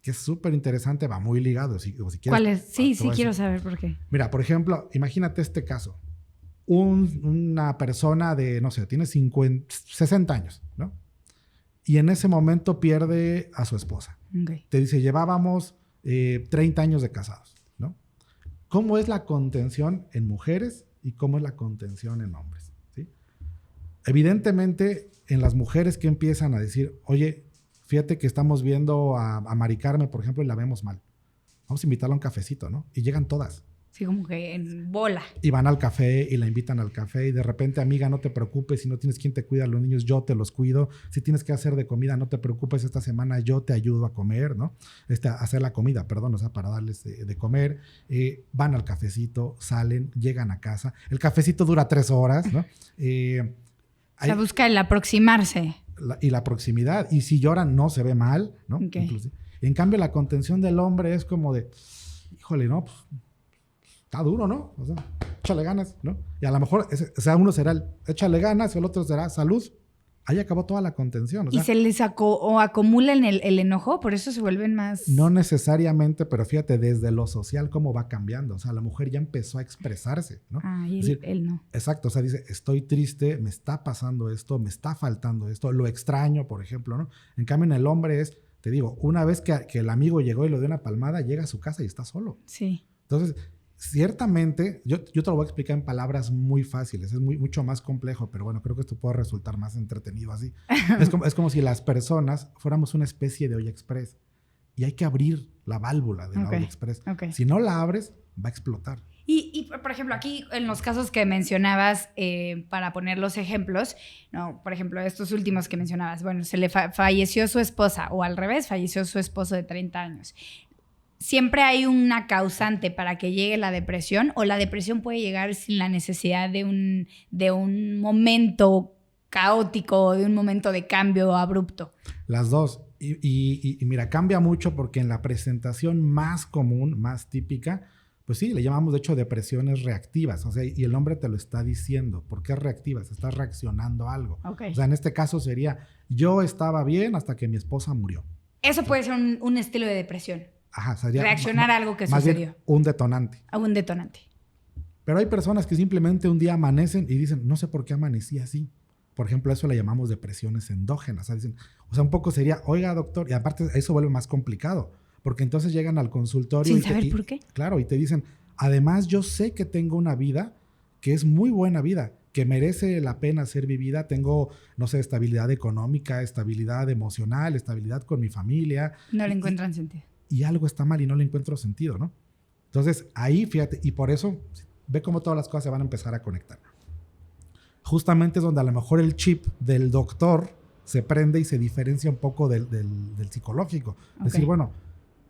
Que es súper interesante, va muy ligado. Si quieres, ¿cuál es? Sí, quiero saber por qué. Mira, por ejemplo, imagínate este caso. Una persona de, no sé, tiene 60 años, ¿no? Y en ese momento pierde a su esposa. Okay. Te dice, llevábamos 30 años de casados, ¿no? ¿Cómo es la contención en mujeres y cómo es la contención en hombres? ¿Sí? Evidentemente, en las mujeres que empiezan a decir, oye, fíjate que estamos viendo a Mari Carmen, por ejemplo, y la vemos mal. Vamos a invitarla a un cafecito, ¿no? Y llegan todas. Sí, como que en bola. Y van al café y la invitan al café y de repente, amiga, no te preocupes, si no tienes quien te cuida a los niños, yo te los cuido. Si tienes que hacer de comida, no te preocupes, esta semana yo te ayudo a comer, ¿no? A hacer la comida, perdón, o sea, para darles de comer. Van al cafecito, salen, llegan a casa. El cafecito dura 3 horas, ¿no? Se busca el aproximarse. Y la proximidad. Y si lloran, no se ve mal, ¿no? Okay. En cambio, la contención del hombre es como de, híjole, no, pues, está duro, ¿no? O sea, échale ganas, ¿no? Y a lo mejor, uno será el échale ganas, el otro será salud. Ahí acabó toda la contención. O sea, ¿y se les acumula en el enojo? ¿Por eso se vuelven más...? No necesariamente, pero fíjate, desde lo social cómo va cambiando. O sea, la mujer ya empezó a expresarse, ¿no? Y él no. Exacto, o sea, dice, estoy triste, me está pasando esto, me está faltando esto, lo extraño, por ejemplo, ¿no? En cambio, en el hombre es, te digo, una vez que el amigo llegó y le dio una palmada, llega a su casa y está solo. Sí. Entonces, ciertamente, yo te lo voy a explicar en palabras muy fáciles, es mucho más complejo, pero bueno, creo que esto puede resultar más entretenido así. Es como si las personas fuéramos una especie de olla express y hay que abrir la válvula de la olla express. Okay. Si no la abres, va a explotar. Y, por ejemplo, aquí en los casos que mencionabas, para poner los ejemplos, ¿no? Por ejemplo, estos últimos que mencionabas, bueno, se le falleció su esposa o al revés, falleció su esposo de 30 años. ¿Siempre hay una causante para que llegue la depresión o la depresión puede llegar sin la necesidad de un momento caótico o de un momento de cambio abrupto? Las dos. Y mira, cambia mucho porque en la presentación más común, más típica, pues sí, le llamamos de hecho depresiones reactivas. O sea, y el hombre te lo está diciendo. ¿Por qué reactivas? Estás reaccionando a algo. Okay. O sea, en este caso sería, yo estaba bien hasta que mi esposa murió. Eso puede ser un estilo de depresión. Ajá, sería reaccionar a algo que más sucedió. Bien un detonante. A un detonante. Pero hay personas que simplemente un día amanecen y dicen, no sé por qué amanecí así. Por ejemplo, a eso le llamamos depresiones endógenas. O sea, un poco sería, oiga, doctor, y aparte eso vuelve más complicado, porque entonces llegan al consultorio. Sin saber por qué. Claro, y te dicen, además yo sé que tengo una vida que es muy buena vida, que merece la pena ser vivida. Tengo, no sé, estabilidad económica, estabilidad emocional, estabilidad con mi familia. No le encuentran sentido. Y algo está mal y no le encuentro sentido, ¿no? Entonces, ahí, fíjate, y por eso, ve cómo todas las cosas se van a empezar a conectar. Justamente es donde a lo mejor el chip del doctor se prende y se diferencia un poco del psicológico. Okay. Es decir, bueno,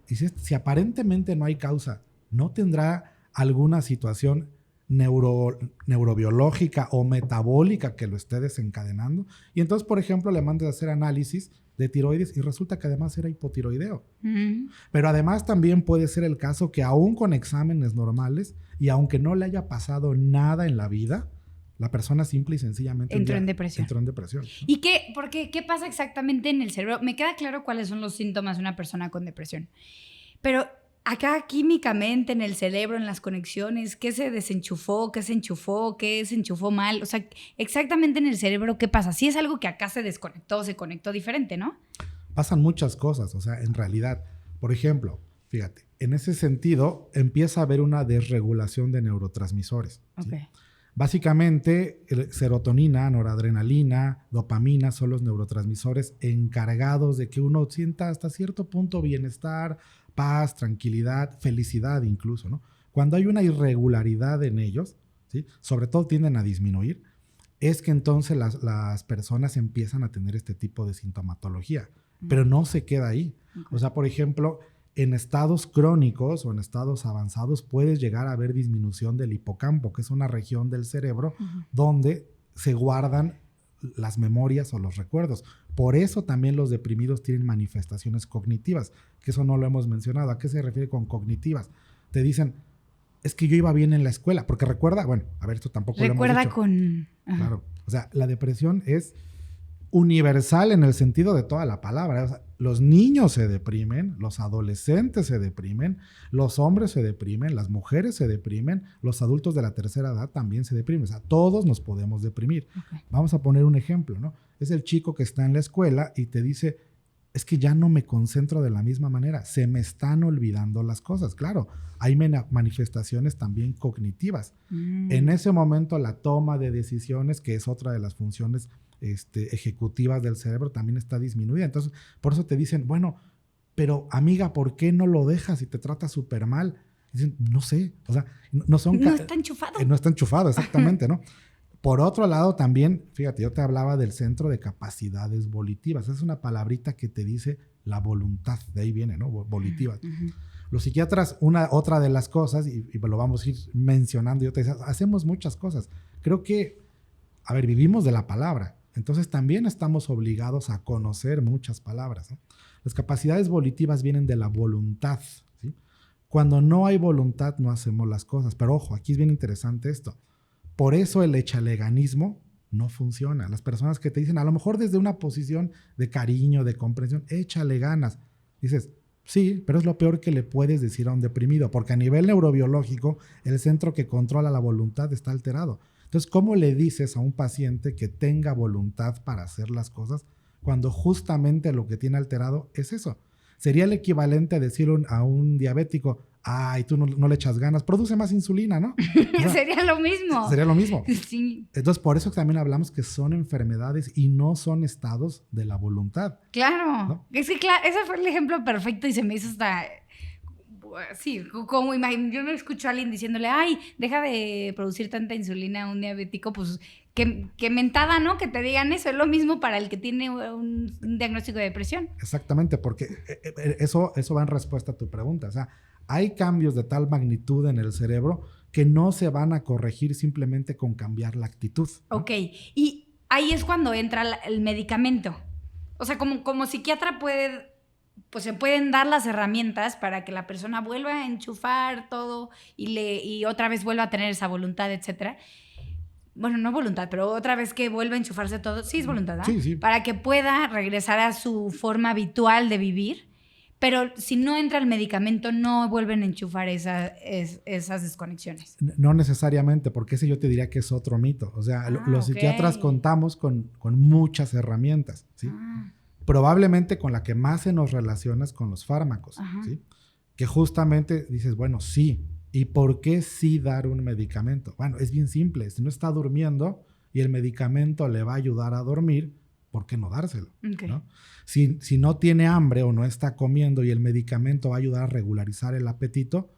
si aparentemente no hay causa, ¿no tendrá alguna situación neurobiológica o metabólica que lo esté desencadenando? Y entonces, por ejemplo, le mandas a hacer análisis de tiroides y resulta que además era hipotiroideo. Pero además también puede ser el caso que aún con exámenes normales y aunque no le haya pasado nada en la vida, la persona simple y sencillamente entró en depresión. ¿Y qué pasa exactamente en el cerebro? Me queda claro cuáles son los síntomas de una persona con depresión. Pero acá químicamente en el cerebro, en las conexiones, ¿qué se desenchufó? ¿Qué se enchufó? ¿Qué se enchufó mal? O sea, exactamente en el cerebro, ¿qué pasa? Sí es algo que acá se desconectó, se conectó diferente, ¿no? Pasan muchas cosas, o sea, en realidad. Por ejemplo, fíjate, en ese sentido empieza a haber una desregulación de neurotransmisores. Okay. ¿Sí? Básicamente, serotonina, noradrenalina, dopamina son los neurotransmisores encargados de que uno sienta hasta cierto punto bienestar, paz, tranquilidad, felicidad incluso, ¿no? Cuando hay una irregularidad en ellos, ¿sí? Sobre todo tienden a disminuir, es que entonces las personas empiezan a tener este tipo de sintomatología, pero no se queda ahí. Okay. O sea, por ejemplo, en estados crónicos o en estados avanzados puedes llegar a ver disminución del hipocampo, que es una región del cerebro donde se guardan las memorias o los recuerdos. Por eso también los deprimidos tienen manifestaciones cognitivas, que eso no lo hemos mencionado. ¿A qué se refiere con cognitivas? Te dicen, es que yo iba bien en la escuela, porque recuerda, bueno, a ver, esto tampoco recuerda lo hemos dicho. Con... Claro, o sea, la depresión es universal en el sentido de toda la palabra. O sea, los niños se deprimen, los adolescentes se deprimen, los hombres se deprimen, las mujeres se deprimen, los adultos de la tercera edad también se deprimen. O sea, todos nos podemos deprimir. Okay. Vamos a poner un ejemplo, ¿no? Es el chico que está en la escuela y te dice, es que ya no me concentro de la misma manera, se me están olvidando las cosas. Claro, hay manifestaciones también cognitivas. En ese momento la toma de decisiones, que es otra de las funciones ejecutivas del cerebro, también está disminuida. Entonces, por eso te dicen, bueno, pero amiga, ¿por qué no lo dejas y te trata súper mal? Dicen, no sé, o sea, no está enchufado. No está enchufado, exactamente, ¿no? Por otro lado, también, fíjate, yo te hablaba del centro de capacidades volitivas. Es una palabrita que te dice la voluntad, de ahí viene, ¿no? Volitivas. Los psiquiatras, otra de las cosas, y lo vamos a ir mencionando, yo te decía, hacemos muchas cosas. Creo que, a ver, vivimos de la palabra. Entonces también estamos obligados a conocer muchas palabras, ¿no? Las capacidades volitivas vienen de la voluntad, ¿sí? Cuando no hay voluntad no hacemos las cosas. Pero ojo, aquí es bien interesante esto. Por eso el echaleganismo no funciona. Las personas que te dicen, a lo mejor desde una posición de cariño, de comprensión, échale ganas. Dices, sí, pero es lo peor que le puedes decir a un deprimido, porque a nivel neurobiológico el centro que controla la voluntad está alterado. Entonces, ¿cómo le dices a un paciente que tenga voluntad para hacer las cosas cuando justamente lo que tiene alterado es eso? Sería el equivalente a decirle a un diabético, ay, tú no le echas ganas, produce más insulina, ¿no? O sea, sería lo mismo. Sería lo mismo. Sí. Entonces, por eso también hablamos que son enfermedades y no son estados de la voluntad. Claro. ¿No? Es que, claro, ese fue el ejemplo perfecto y se me hizo hasta... Sí, como yo no escucho a alguien diciéndole, ay, deja de producir tanta insulina a un diabético, pues que mentada, ¿no? Que te digan eso. Es lo mismo para el que tiene un diagnóstico de depresión. Exactamente, porque eso va en respuesta a tu pregunta. O sea, hay cambios de tal magnitud en el cerebro que no se van a corregir simplemente con cambiar la actitud, ¿no? Ok, y ahí es cuando entra el medicamento. O sea, como psiquiatra pues se pueden dar las herramientas para que la persona vuelva a enchufar todo y otra vez vuelva a tener esa voluntad, etcétera. bueno, no voluntad, pero otra vez que vuelva a enchufarse todo, sí es voluntad, ¿verdad? Sí, sí. Para que pueda regresar a su forma habitual de vivir, pero si no entra el medicamento, no vuelven a enchufar esas desconexiones. No necesariamente, porque ese yo te diría que es otro mito. O sea, los psiquiatras contamos con muchas herramientas, ¿sí? Probablemente con la que más se nos relaciona es con los fármacos, ¿sí? Que justamente dices, bueno, sí. ¿Y por qué sí dar un medicamento? Bueno, es bien simple. Si no está durmiendo y el medicamento le va a ayudar a dormir, ¿por qué no dárselo? Okay. ¿No? Si no tiene hambre o no está comiendo y el medicamento va a ayudar a regularizar el apetito,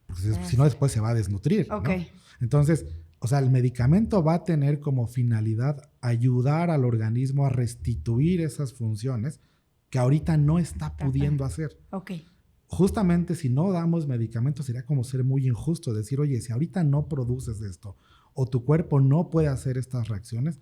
pues si no después se va a desnutrir. Okay. ¿No? Entonces, o sea, el medicamento va a tener como finalidad ayudar al organismo a restituir esas funciones que ahorita no está pudiendo hacer. Okay. Justamente si no damos medicamentos sería como ser muy injusto, decir, oye, si ahorita no produces esto o tu cuerpo no puede hacer estas reacciones,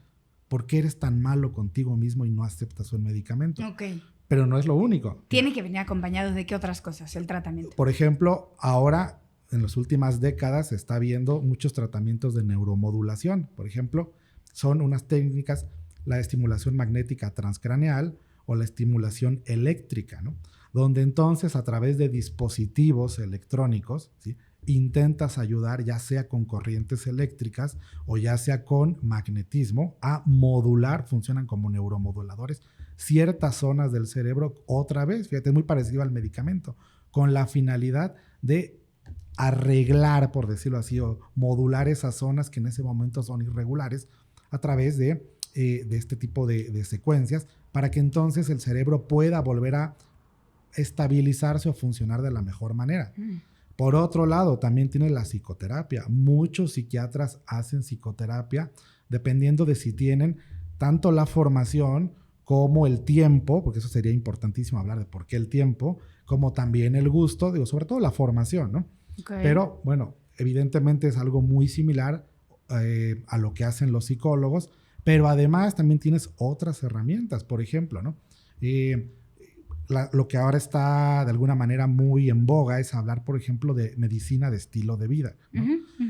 ¿por qué eres tan malo contigo mismo y no aceptas un medicamento? Okay. Pero no es lo único. Tiene que venir acompañado de qué otras cosas, el tratamiento. Por ejemplo, ahora en las últimas décadas se está viendo muchos tratamientos de neuromodulación. Por ejemplo, son unas técnicas, la estimulación magnética transcraneal o la estimulación eléctrica, ¿no? Donde entonces a través de dispositivos electrónicos, ¿sí?, intentas ayudar ya sea con corrientes eléctricas o ya sea con magnetismo a modular, funcionan como neuromoduladores, ciertas zonas del cerebro, otra vez, fíjate, es muy parecido al medicamento, con la finalidad de arreglar, por decirlo así, o modular esas zonas que en ese momento son irregulares a través de este tipo de secuencias para que entonces el cerebro pueda volver a estabilizarse o funcionar de la mejor manera. Por otro lado, también tiene la psicoterapia. Muchos psiquiatras hacen psicoterapia dependiendo de si tienen tanto la formación como el tiempo, porque eso sería importantísimo hablar de por qué el tiempo, como también el gusto, digo, sobre todo la formación, ¿no? Okay. Pero, bueno, evidentemente es algo muy similar a lo que hacen los psicólogos, pero además también tienes otras herramientas, por ejemplo, ¿no? Lo que ahora está de alguna manera muy en boga es hablar, por ejemplo, de medicina de estilo de vida, ¿no?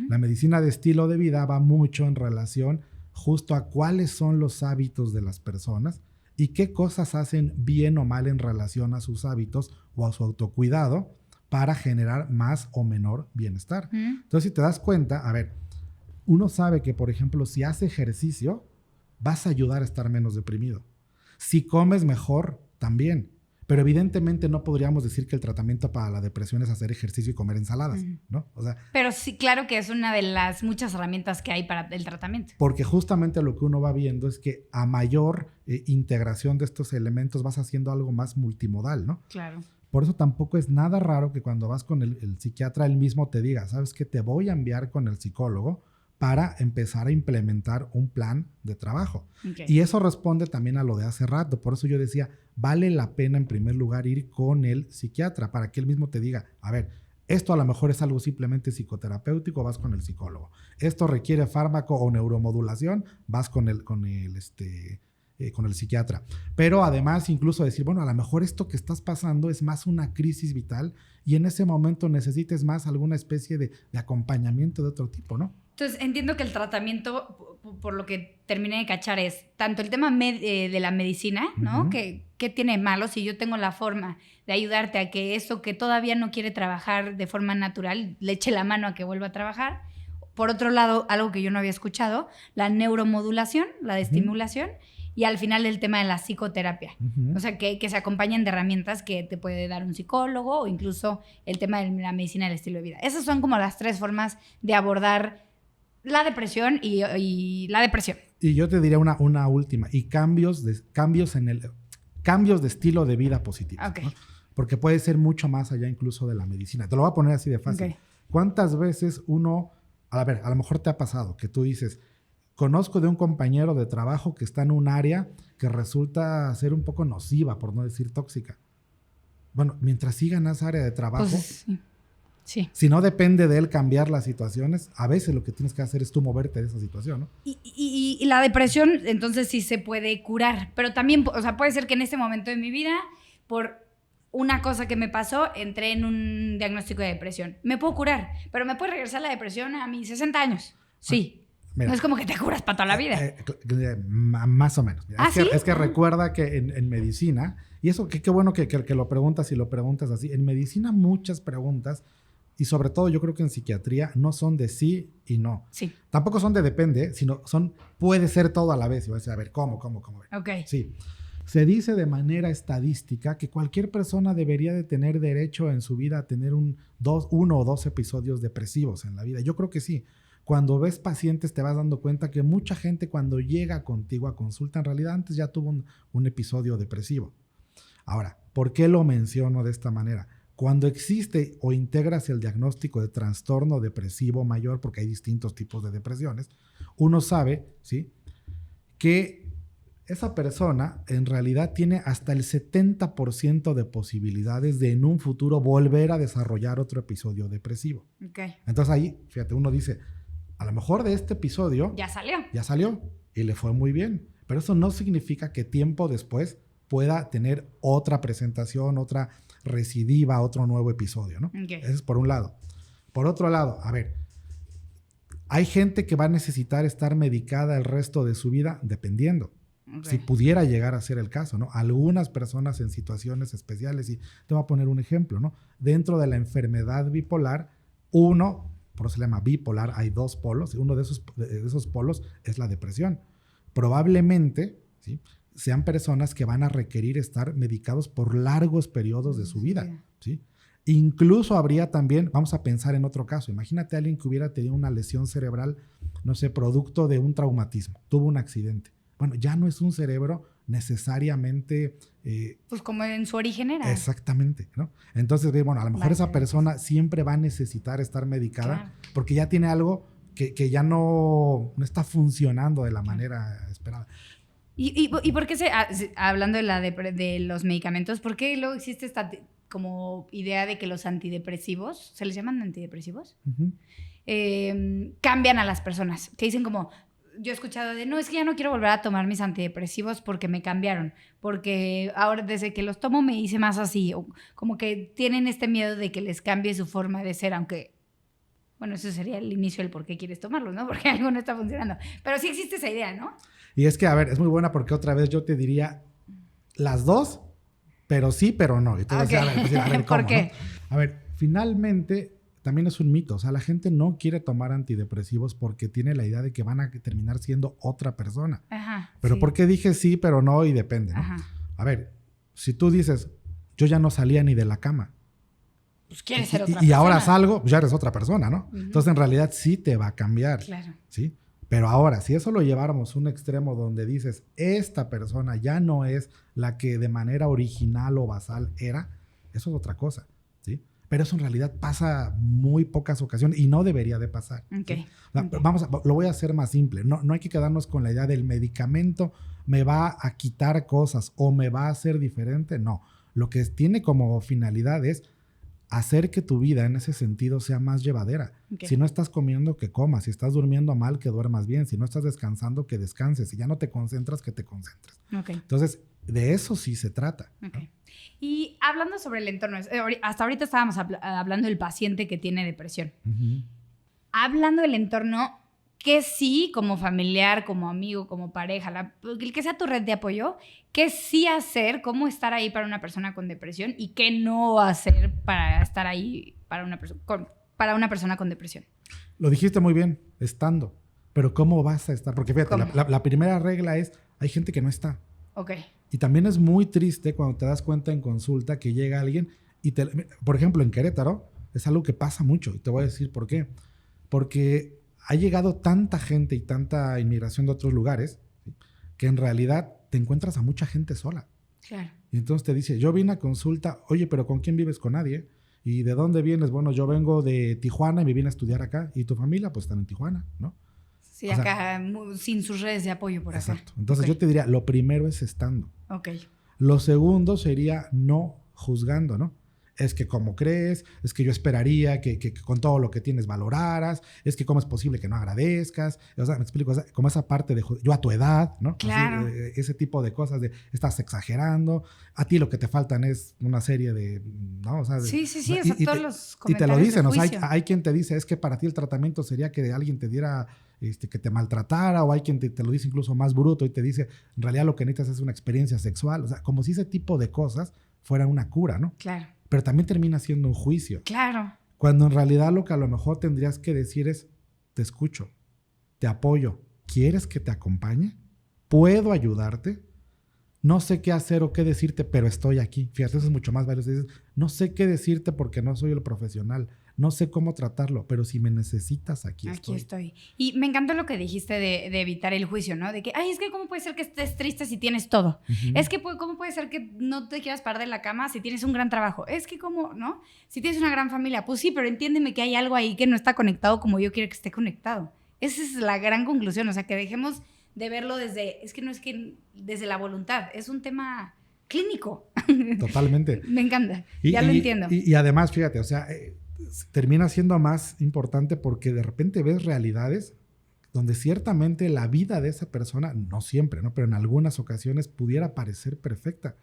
La medicina de estilo de vida va mucho en relación justo a cuáles son los hábitos de las personas y qué cosas hacen bien o mal en relación a sus hábitos o a su autocuidado para generar más o menor bienestar. Entonces, si te das cuenta, a ver, uno sabe que, por ejemplo, si hace ejercicio, vas a ayudar a estar menos deprimido. Si comes mejor, también. Pero evidentemente no podríamos decir que el tratamiento para la depresión es hacer ejercicio y comer ensaladas, ¿no? O sea, pero sí, claro que es una de las muchas herramientas que hay para el tratamiento. Porque justamente lo que uno va viendo es que a mayor integración de estos elementos vas haciendo algo más multimodal, ¿no? Claro. Por eso tampoco es nada raro que cuando vas con el psiquiatra él mismo te diga, ¿sabes qué? Te voy a enviar con el psicólogo para empezar a implementar un plan de trabajo. Okay. Y eso responde también a lo de hace rato. Por eso yo decía, vale la pena en primer lugar ir con el psiquiatra para que él mismo te diga, a ver, esto a lo mejor es algo simplemente psicoterapéutico, vas con el psicólogo. Esto requiere fármaco o neuromodulación, vas con el psiquiatra. Pero además incluso decir, bueno, a lo mejor esto que estás pasando es más una crisis vital y en ese momento necesites más alguna especie de acompañamiento de otro tipo, ¿no? Entonces, entiendo que el tratamiento, por lo que terminé de cachar, es tanto el tema de la medicina, ¿no? ¿Qué tiene malo si yo tengo la forma de ayudarte a que eso que todavía no quiere trabajar de forma natural, le eche la mano a que vuelva a trabajar? Por otro lado, algo que yo no había escuchado, la neuromodulación, la de estimulación, y al final el tema de la psicoterapia. O sea, que se acompañen de herramientas que te puede dar un psicólogo o incluso el tema de la medicina del estilo de vida. Esas son como las tres formas de abordar la depresión y la depresión. Y yo te diría una última, y cambios de estilo de vida positivos. Okay. ¿No? Porque puede ser mucho más allá incluso de la medicina. Te lo voy a poner así de fácil. Okay. ¿Cuántas veces uno, a ver, a lo mejor te ha pasado que tú dices, conozco de un compañero de trabajo que está en un área que resulta ser un poco nociva, por no decir tóxica? Bueno, mientras sigan esa área de trabajo... Pues, sí. Si no depende de él cambiar las situaciones, a veces lo que tienes que hacer es tú moverte de esa situación, ¿no? Y la depresión, entonces sí se puede curar, pero también, o sea, puede ser que en este momento de mi vida, por una cosa que me pasó, entré en un diagnóstico de depresión. Me puedo curar, pero me puede regresar la depresión a mis 60 años. Sí. Mira, no es como que te curas para toda la vida. Más o menos. Mira, ¿Ah, sí? Es que recuerda que en medicina, y eso qué bueno que lo preguntas y lo preguntas así, en medicina muchas preguntas, y sobre todo yo creo que en psiquiatría, no son de sí y no. Sí. Tampoco son de depende, sino puede ser todo a la vez. Y vas a decir, a ver, ¿cómo? Ok. Sí. Se dice de manera estadística que cualquier persona debería de tener derecho en su vida a tener uno o dos episodios depresivos en la vida. Yo creo que sí. Cuando ves pacientes te vas dando cuenta que mucha gente cuando llega contigo a consulta en realidad antes ya tuvo un episodio depresivo. Ahora, ¿por qué lo menciono de esta manera? Cuando existe o integras el diagnóstico de trastorno depresivo mayor, porque hay distintos tipos de depresiones, uno sabe, ¿sí?, que esa persona en realidad tiene hasta el 70% de posibilidades de en un futuro volver a desarrollar otro episodio depresivo. Okay. Entonces ahí, fíjate, uno dice, a lo mejor de este episodio ya salió y le fue muy bien, pero eso no significa que tiempo después pueda tener otra presentación, otra recidiva, otro nuevo episodio, ¿no? Okay. Eso es por un lado. Por otro lado, a ver, hay gente que va a necesitar estar medicada el resto de su vida dependiendo. Okay. Si pudiera llegar a ser el caso, ¿no? Algunas personas en situaciones especiales, y te voy a poner un ejemplo, ¿no? Dentro de la enfermedad bipolar, por eso se llama bipolar, hay dos polos, y uno de esos polos es la depresión. Probablemente, ¿sí?, sean personas que van a requerir estar medicados por largos periodos de su vida, ¿sí? Incluso habría también, vamos a pensar en otro caso, imagínate a alguien que hubiera tenido una lesión cerebral, no sé, producto de un traumatismo, tuvo un accidente. Bueno, ya no es un cerebro necesariamente... pues como en su origen era. Exactamente, ¿no? Entonces, bueno, a lo mejor esa persona siempre va a necesitar estar medicada, porque ya tiene algo que ya no está funcionando de la manera esperada. ¿Y por qué hablando de los medicamentos, por qué luego existe esta como idea de que los antidepresivos, ¿se les llaman antidepresivos? Uh-huh. Cambian a las personas, que dicen como, yo he escuchado no, es que ya no quiero volver a tomar mis antidepresivos porque me cambiaron, porque ahora desde que los tomo me hice más así, o como que tienen este miedo de que les cambie su forma de ser, aunque, bueno, eso sería el inicio del por qué quieres tomarlos, ¿no? Porque algo no está funcionando, pero sí existe esa idea, ¿no? Y es que, a ver, es muy buena porque otra vez yo te diría las dos, pero sí, pero no. Y tú okay. a ver, ¿cómo, ¿por qué? ¿no? A ver, finalmente también es un mito. O sea, la gente no quiere tomar antidepresivos porque tiene la idea de que van a terminar siendo otra persona. Ajá, pero sí. ¿por qué dije sí, pero no? Y depende, ¿no? Ajá. A ver, si tú dices, yo ya no salía ni de la cama. Pues quieres ser otra persona. Y ahora salgo, pues ya eres otra persona, ¿no? Uh-huh. Entonces, en realidad sí te va a cambiar. Claro. ¿Sí? Pero ahora, si eso lo lleváramos a un extremo donde dices, esta persona ya no es la que de manera original o basal era, eso es otra cosa, ¿sí? Pero eso en realidad pasa muy pocas ocasiones y no debería de pasar. Okay. ¿sí? Okay. Lo voy a hacer más simple. No hay que quedarnos con la idea del medicamento me va a quitar cosas o me va a hacer diferente. No, lo que tiene como finalidad es hacer que tu vida en ese sentido sea más llevadera. Okay. Si no estás comiendo, que comas. Si estás durmiendo mal, que duermas bien. Si no estás descansando, que descanses. Si ya no te concentras, que te concentres. Okay. Entonces, de eso sí se trata. Okay. ¿No? Y hablando sobre el entorno, hasta ahorita estábamos hablando del paciente que tiene depresión. Uh-huh. Hablando del entorno, ¿qué sí, como familiar, como amigo, como pareja, el que sea tu red de apoyo, qué sí hacer, cómo estar ahí para una persona con depresión y qué no hacer para estar ahí para una persona con depresión? Lo dijiste muy bien, estando. Pero ¿cómo vas a estar? Porque fíjate, la primera regla es, hay gente que no está. Ok. Y también es muy triste cuando te das cuenta en consulta que llega alguien y por ejemplo, en Querétaro, es algo que pasa mucho. Y te voy a decir por qué. Porque ha llegado tanta gente y tanta inmigración de otros lugares, ¿sí?, que en realidad te encuentras a mucha gente sola. Claro. Y entonces te dice, yo vine a consulta, oye, pero ¿con quién vives? Con nadie. ¿Y de dónde vienes? Bueno, yo vengo de Tijuana y me vine a estudiar acá. ¿Y tu familia? Pues están en Tijuana, ¿no? Sí, o acá sin sus redes de apoyo por acá. Exacto. Entonces yo te diría, lo primero es estando. Ok. Lo segundo sería no juzgando, ¿no? Es que cómo crees, es que yo esperaría que con todo lo que tienes valoraras, es que cómo es posible que no agradezcas, o sea, me explico, o sea, como esa parte de yo a tu edad, ¿no? Claro. Así, ese tipo de cosas de estás exagerando, a ti lo que te faltan es una serie de, ¿no? O sea, Sí, o sea, todos los y te lo comentarios de dicen, o sea, juicio. hay quien te dice, es que para ti el tratamiento sería que alguien te diera, que te maltratara, o hay quien te lo dice incluso más bruto y te dice, en realidad lo que necesitas es una experiencia sexual, o sea, como si ese tipo de cosas fueran una cura, ¿no? Claro. Pero también termina siendo un juicio. Claro. Cuando en realidad lo que a lo mejor tendrías que decir es, te escucho, te apoyo, ¿quieres que te acompañe? ¿Puedo ayudarte? No sé qué hacer o qué decirte, pero estoy aquí. Fíjate, eso es mucho más valioso. Dices, no sé qué decirte porque no soy el profesional. No sé cómo tratarlo, pero si me necesitas, aquí estoy. Y me encantó lo que dijiste de evitar el juicio, ¿no? De que, ay, es que ¿cómo puede ser que estés triste si tienes todo? Es que ¿cómo puede ser que no te quieras parar de la cama si tienes un gran trabajo? Es que ¿cómo, no? Si tienes una gran familia, pues sí, pero entiéndeme que hay algo ahí que no está conectado como yo quiero que esté conectado. Esa es la gran conclusión, o sea, que dejemos de verlo desde, es que no es que desde la voluntad, es un tema clínico. Totalmente. Me encanta, lo entiendo. Y además, fíjate, o sea, termina siendo más importante porque de repente ves realidades donde ciertamente la vida de esa persona, no siempre, ¿no? Pero en algunas ocasiones pudiera parecer perfecta.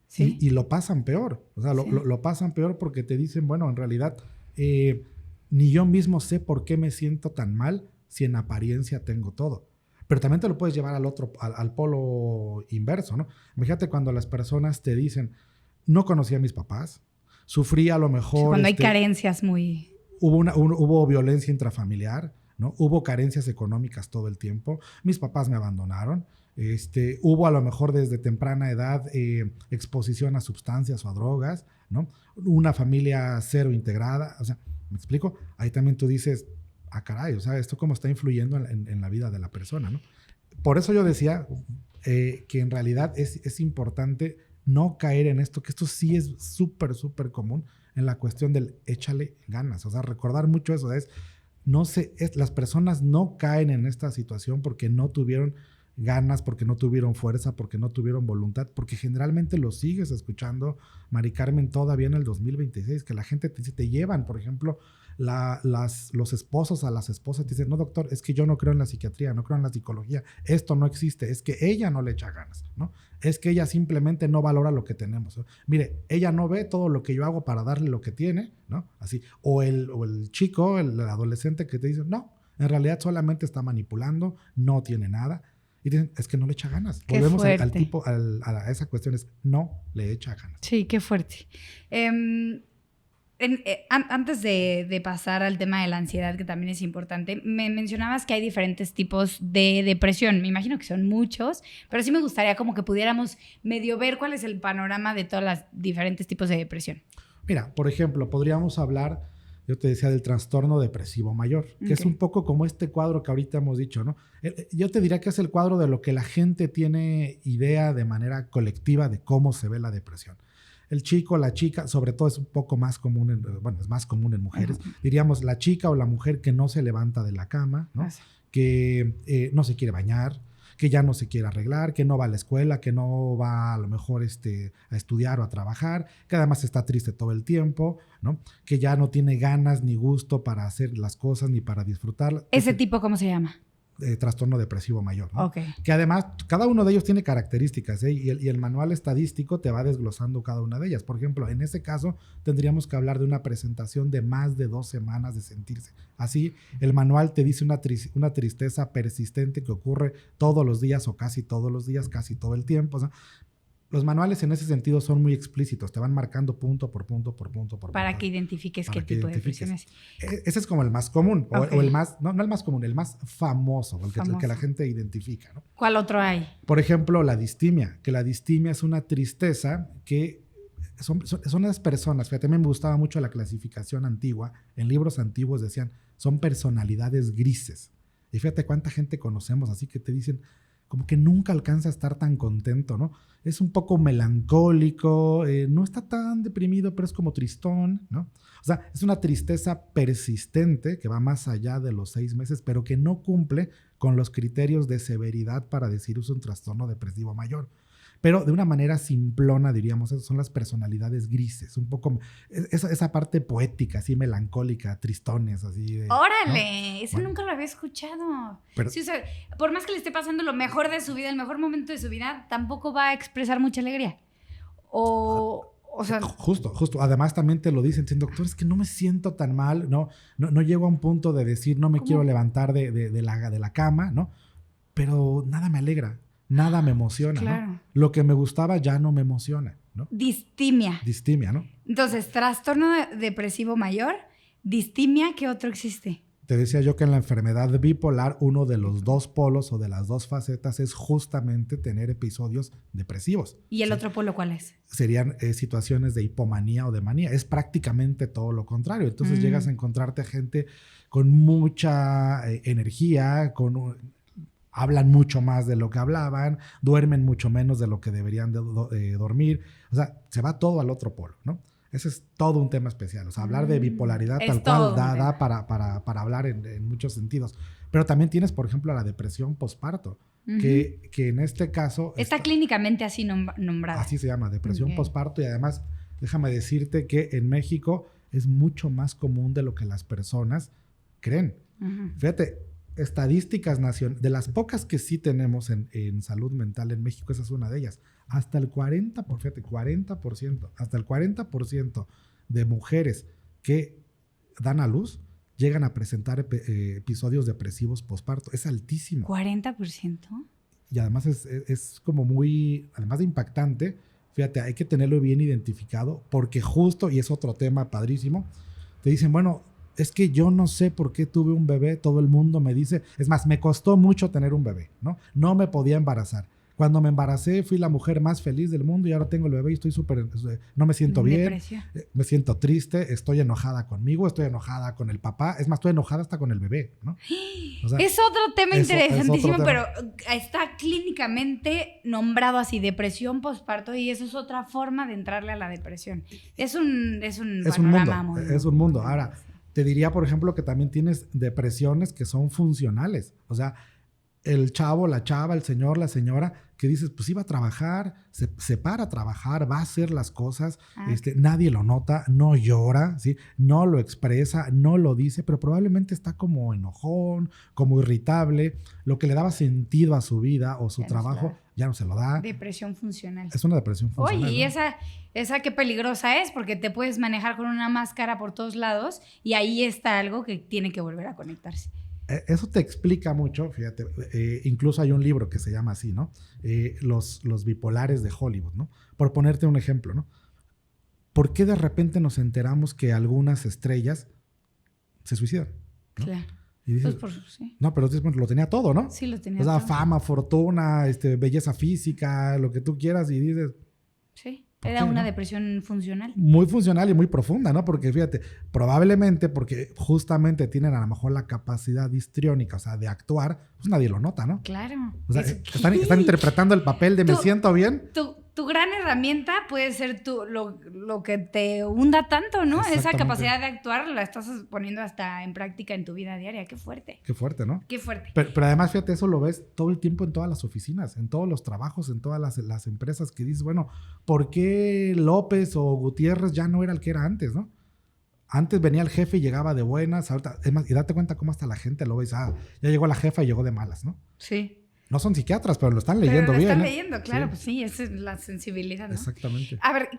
¿Sí? Y lo pasan peor. O sea, lo pasan peor porque te dicen, bueno, en realidad ni yo mismo sé por qué me siento tan mal si en apariencia tengo todo. Pero también te lo puedes llevar al polo inverso, ¿no? Imagínate cuando las personas te dicen, no conocía a mis papás, sufrí a lo mejor... Sí, cuando hay carencias muy... Hubo violencia intrafamiliar, ¿no? Hubo carencias económicas todo el tiempo, mis papás me abandonaron, hubo a lo mejor desde temprana edad exposición a sustancias o a drogas, ¿no? Una familia cero integrada, o sea, ¿me explico? Ahí también tú dices... caray, o sea, esto cómo está influyendo en la vida de la persona, ¿no? Por eso yo decía que en realidad es importante no caer en esto, que esto sí es súper, súper común en la cuestión del échale ganas, o sea, recordar mucho eso, las personas no caen en esta situación porque no tuvieron ganas, porque no tuvieron fuerza, porque no tuvieron voluntad, porque generalmente lo sigues escuchando, Mari Carmen, todavía en el 2026, que la gente te llevan, por ejemplo, los esposos a las esposas, te dicen, no doctor, es que yo no creo en la psiquiatría, no creo en la psicología, esto no existe, es que ella no le echa ganas, ¿no? Es que ella simplemente no valora lo que tenemos, ¿no? Mire, ella no ve todo lo que yo hago para darle lo que tiene, ¿no? Así, o el chico, el adolescente que te dice, no, en realidad solamente está manipulando, no tiene nada. Y dicen, es que no le echa ganas. Qué Volvemos fuerte. a esa cuestión, es no le echa ganas. Sí, qué fuerte. Antes de pasar al tema de la ansiedad, que también es importante, me mencionabas que hay diferentes tipos de depresión. Me imagino que son muchos, pero sí me gustaría como que pudiéramos medio ver cuál es el panorama de todos los diferentes tipos de depresión. Mira, por ejemplo, podríamos hablar, yo te decía, del trastorno depresivo mayor, que es un poco como este cuadro que ahorita hemos dicho, ¿no? Yo te diría que es el cuadro de lo que la gente tiene idea de manera colectiva de cómo se ve la depresión. El chico, la chica, sobre todo es un poco más común, es más común en mujeres. Diríamos la chica o la mujer que no se levanta de la cama, ¿no? Que no se quiere bañar, que ya no se quiere arreglar, que no va a la escuela, que no va a lo mejor a estudiar o a trabajar, que además está triste todo el tiempo, ¿no? Que ya no tiene ganas ni gusto para hacer las cosas ni para disfrutar. ¿Ese tipo cómo se llama? Trastorno depresivo mayor, ¿no? Okay. Que además cada uno de ellos tiene características, ¿eh? y el manual estadístico te va desglosando cada una de ellas. Por ejemplo, en ese caso tendríamos que hablar de una presentación de más de 2 semanas de sentirse así. El manual te dice una tristeza persistente que ocurre todos los días o casi todos los días, casi todo el tiempo. O sea, los manuales en ese sentido son muy explícitos, te van marcando punto por punto por punto por punto. Para que identifiques qué tipo de depresión es. Ese es como el más común, Okay. o el más, no el más común, el más famoso, el que la gente identifica, ¿no? ¿Cuál otro hay? Por ejemplo, la distimia, que la distimia es una tristeza que son las personas, fíjate, a mí me gustaba mucho la clasificación antigua, en libros antiguos decían, son personalidades grises. Y fíjate cuánta gente conocemos, así que te dicen, como que nunca alcanza a estar tan contento, ¿no? Es un poco melancólico, no está tan deprimido, pero es como tristón, ¿no? O sea, es una tristeza persistente que va más allá de los 6 meses, pero que no cumple con los criterios de severidad para decir es un trastorno depresivo mayor. Pero de una manera simplona, diríamos, esas son las personalidades grises, un poco esa parte poética, así melancólica, tristones, así de... ¡Órale! ¿no? Eso Bueno, nunca lo había escuchado. pero, Sí, o sea, por más que le esté pasando lo mejor de su vida, el mejor momento de su vida, tampoco va a expresar mucha alegría. O sea... Justo. Además también te lo dicen, doctor, es que no me siento tan mal, no llego a un punto de decir no me ¿Cómo? quiero levantar de la cama, ¿no? Pero nada me alegra, nada me emociona, Claro. ¿no? Lo que me gustaba ya no me emociona, ¿no? Distimia. Distimia, ¿no? Entonces, trastorno depresivo mayor, distimia, ¿qué otro existe? Te decía yo que en la enfermedad bipolar uno de los dos polos o de las dos facetas es justamente tener episodios depresivos. ¿Y el ¿sí? otro polo cuál es? Serían situaciones de hipomanía o de manía. Es prácticamente todo lo contrario. Entonces llegas a encontrarte gente con mucha energía, hablan mucho más de lo que hablaban, duermen mucho menos de lo que deberían de dormir. O sea, se va todo al otro polo, ¿no? Ese es todo un tema especial. O sea, hablar de bipolaridad tal cual da para hablar en muchos sentidos. Pero también tienes, por ejemplo, la depresión posparto, que en este caso... Está clínicamente así nombrada. Así se llama, depresión posparto. Y además, déjame decirte que en México es mucho más común de lo que las personas creen. Fíjate, estadísticas nacionales, de las pocas que sí tenemos en salud mental en México, esa es una de ellas. Hasta el 40% de mujeres que dan a luz llegan a presentar episodios depresivos posparto. Es altísimo. ¿40%? Y además es como muy, además de impactante, fíjate, hay que tenerlo bien identificado porque justo, y es otro tema padrísimo, te dicen, bueno, es que yo no sé por qué tuve un bebé, todo el mundo me dice, es más, me costó mucho tener un bebé, ¿no? No me podía embarazar. Cuando me embaracé fui la mujer más feliz del mundo y ahora tengo el bebé y estoy súper, no me siento bien, me siento triste, estoy enojada conmigo, estoy enojada con el papá, es más, estoy enojada hasta con el bebé, ¿no? O sea, es otro tema interesantísimo, otro tema. Pero está clínicamente nombrado así, depresión posparto, y eso es otra forma de entrarle a la depresión. Es un panorama mundo, es un mundo. Ahora, te diría, por ejemplo, que también tienes depresiones que son funcionales, o sea, el chavo, la chava, el señor, la señora, que dices, pues iba a trabajar, se para a trabajar, va a hacer las cosas, nadie lo nota, no llora, ¿sí? No lo expresa, no lo dice, pero probablemente está como enojón, como irritable, lo que le daba sentido a su vida o su trabajo ya no se lo da. Depresión funcional. Es una depresión funcional. Oye, y ¿no? esa qué peligrosa es, porque te puedes manejar con una máscara por todos lados y ahí está algo que tiene que volver a conectarse. Eso te explica mucho, fíjate, incluso hay un libro que se llama así, ¿no? Los bipolares de Hollywood, ¿no? Por ponerte un ejemplo, ¿no? ¿Por qué de repente nos enteramos que algunas estrellas se suicidan? ¿no? Claro. Y dices, pues sí. No, pero bueno, lo tenía todo, ¿no? Sí, lo tenía todo. O sea, todo. fama, fortuna, belleza física, lo que tú quieras, y dices... Sí. Era una depresión funcional. Muy funcional y muy profunda, ¿no? Porque fíjate, probablemente porque justamente tienen a lo mejor la capacidad histriónica, o sea, de actuar, pues nadie lo nota, ¿no? Claro. O sea, están interpretando el papel de me siento bien. Tu gran herramienta puede ser lo que te hunda tanto, ¿no? Esa capacidad de actuar la estás poniendo hasta en práctica en tu vida diaria. Qué fuerte. Qué fuerte, ¿no? Qué fuerte. Pero además, fíjate, eso lo ves todo el tiempo en todas las oficinas, en todos los trabajos, en todas las empresas que dices, bueno, ¿por qué López o Gutiérrez ya no era el que era antes, no? Antes venía el jefe y llegaba de buenas, ahorita, es más, y date cuenta cómo hasta la gente lo ves, ya llegó la jefa y llegó de malas, ¿no? Sí. No son psiquiatras, pero lo están leyendo bien. Lo están leyendo, claro, pues sí, esa es la sensibilidad, ¿no? Exactamente. A ver,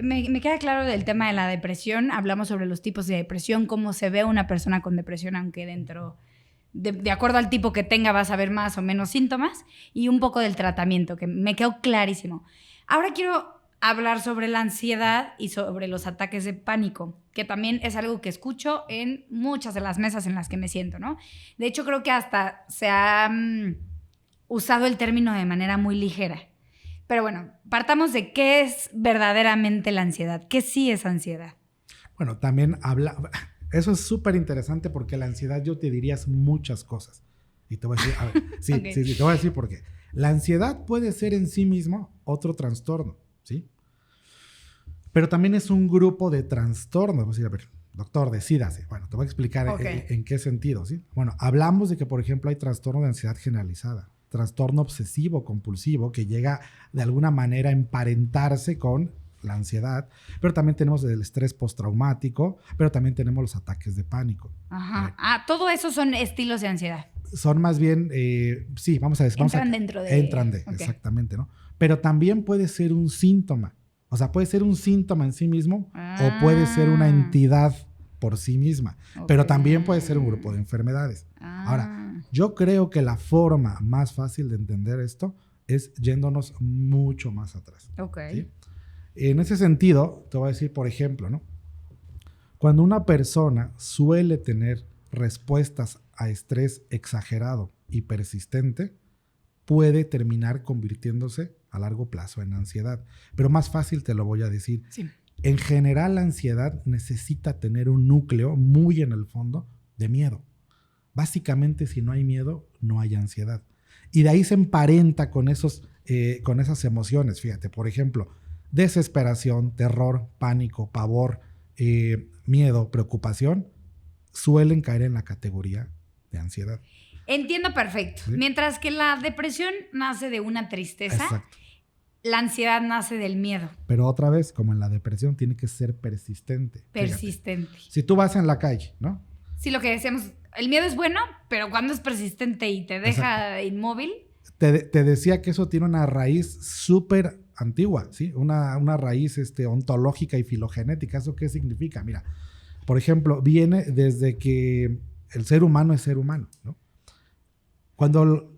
me queda claro del tema de la depresión, hablamos sobre los tipos de depresión, cómo se ve una persona con depresión, aunque dentro, de acuerdo al tipo que tenga, vas a ver más o menos síntomas, y un poco del tratamiento, que me quedó clarísimo. Ahora quiero hablar sobre la ansiedad y sobre los ataques de pánico, que también es algo que escucho en muchas de las mesas en las que me siento, ¿no? De hecho, creo que hasta se ha usado el término de manera muy ligera. Pero bueno, partamos de qué es verdaderamente la ansiedad. ¿Qué sí es ansiedad? Bueno, también eso es súper interesante porque la ansiedad yo te diría muchas cosas. Y te voy a decir, a ver, sí, okay. sí, te voy a decir por qué. La ansiedad puede ser en sí mismo otro trastorno, ¿sí? Pero también es un grupo de trastornos. Vamos a decir, a ver, doctor, decídase. Bueno, te voy a explicar en qué sentido, ¿sí? Bueno, hablamos de que, por ejemplo, hay trastorno de ansiedad generalizada. trastorno obsesivo compulsivo que llega de alguna manera a emparentarse con la ansiedad, pero también tenemos el estrés postraumático, pero también tenemos los ataques de pánico. Ajá. Todo eso son estilos de ansiedad. Son más bien, sí, vamos a decir. Entran dentro de... Okay. Exactamente, ¿no? Pero también puede ser un síntoma. O sea, puede ser un síntoma en sí mismo o puede ser una entidad por sí misma. Okay. Pero también puede ser un grupo de enfermedades. Ahora, yo creo que la forma más fácil de entender esto es yéndonos mucho más atrás. ¿Sí? En ese sentido, te voy a decir, por ejemplo, ¿no? Cuando una persona suele tener respuestas a estrés exagerado y persistente, puede terminar convirtiéndose a largo plazo en ansiedad. Pero más fácil te lo voy a decir. Sí. En general, la ansiedad necesita tener un núcleo muy en el fondo de miedo. Básicamente, si no hay miedo, no hay ansiedad. Y de ahí se emparenta con esas emociones. Fíjate, por ejemplo, desesperación, terror, pánico, pavor, miedo, preocupación, suelen caer en la categoría de ansiedad. Entiendo perfecto. ¿Sí? Mientras que la depresión nace de una tristeza, exacto, la ansiedad nace del miedo. Pero otra vez, como en la depresión, tiene que ser persistente. Persistente. Fíjate. Si tú vas en la calle, ¿no? Sí, lo que decíamos, el miedo es bueno, pero cuando es persistente y te deja inmóvil. Te decía que eso tiene una raíz súper antigua, ¿sí? Una raíz ontológica y filogenética. ¿Eso qué significa? Mira, por ejemplo, viene desde que el ser humano es ser humano, ¿no? Cuando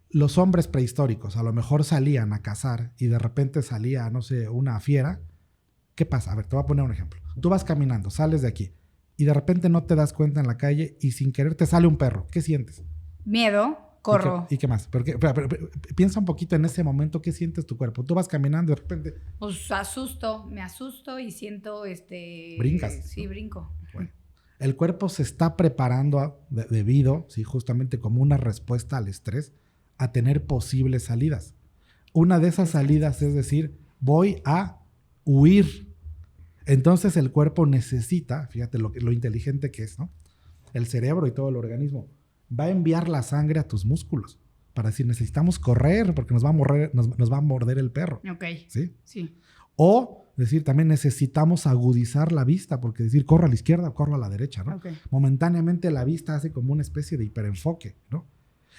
los hombres prehistóricos a lo mejor salían a cazar y de repente salía, no sé, una fiera, ¿qué pasa? A ver, te voy a poner un ejemplo. Tú vas caminando, sales de aquí y de repente no te das cuenta en la calle y sin querer te sale un perro. ¿Qué sientes? Miedo. Corro. ¿Y qué más? Pero piensa un poquito en ese momento, ¿qué sientes tu cuerpo? Tú vas caminando y de repente... Pues me asusto y siento Brincas. Sí, ¿no? Brinco. Bueno, el cuerpo se está preparando debido, ¿sí? Justamente como una respuesta al estrés, a tener posibles salidas. Una de esas salidas es decir, voy a huir. Entonces el cuerpo necesita, fíjate lo inteligente que es, ¿no? El cerebro y todo el organismo va a enviar la sangre a tus músculos para decir, necesitamos correr porque nos va a morder el perro. Ok. ¿Sí? Sí. O decir, también necesitamos agudizar la vista porque decir, corro a la izquierda, corro a la derecha, ¿no? Okay. Momentáneamente la vista hace como una especie de hiperenfoque, ¿no?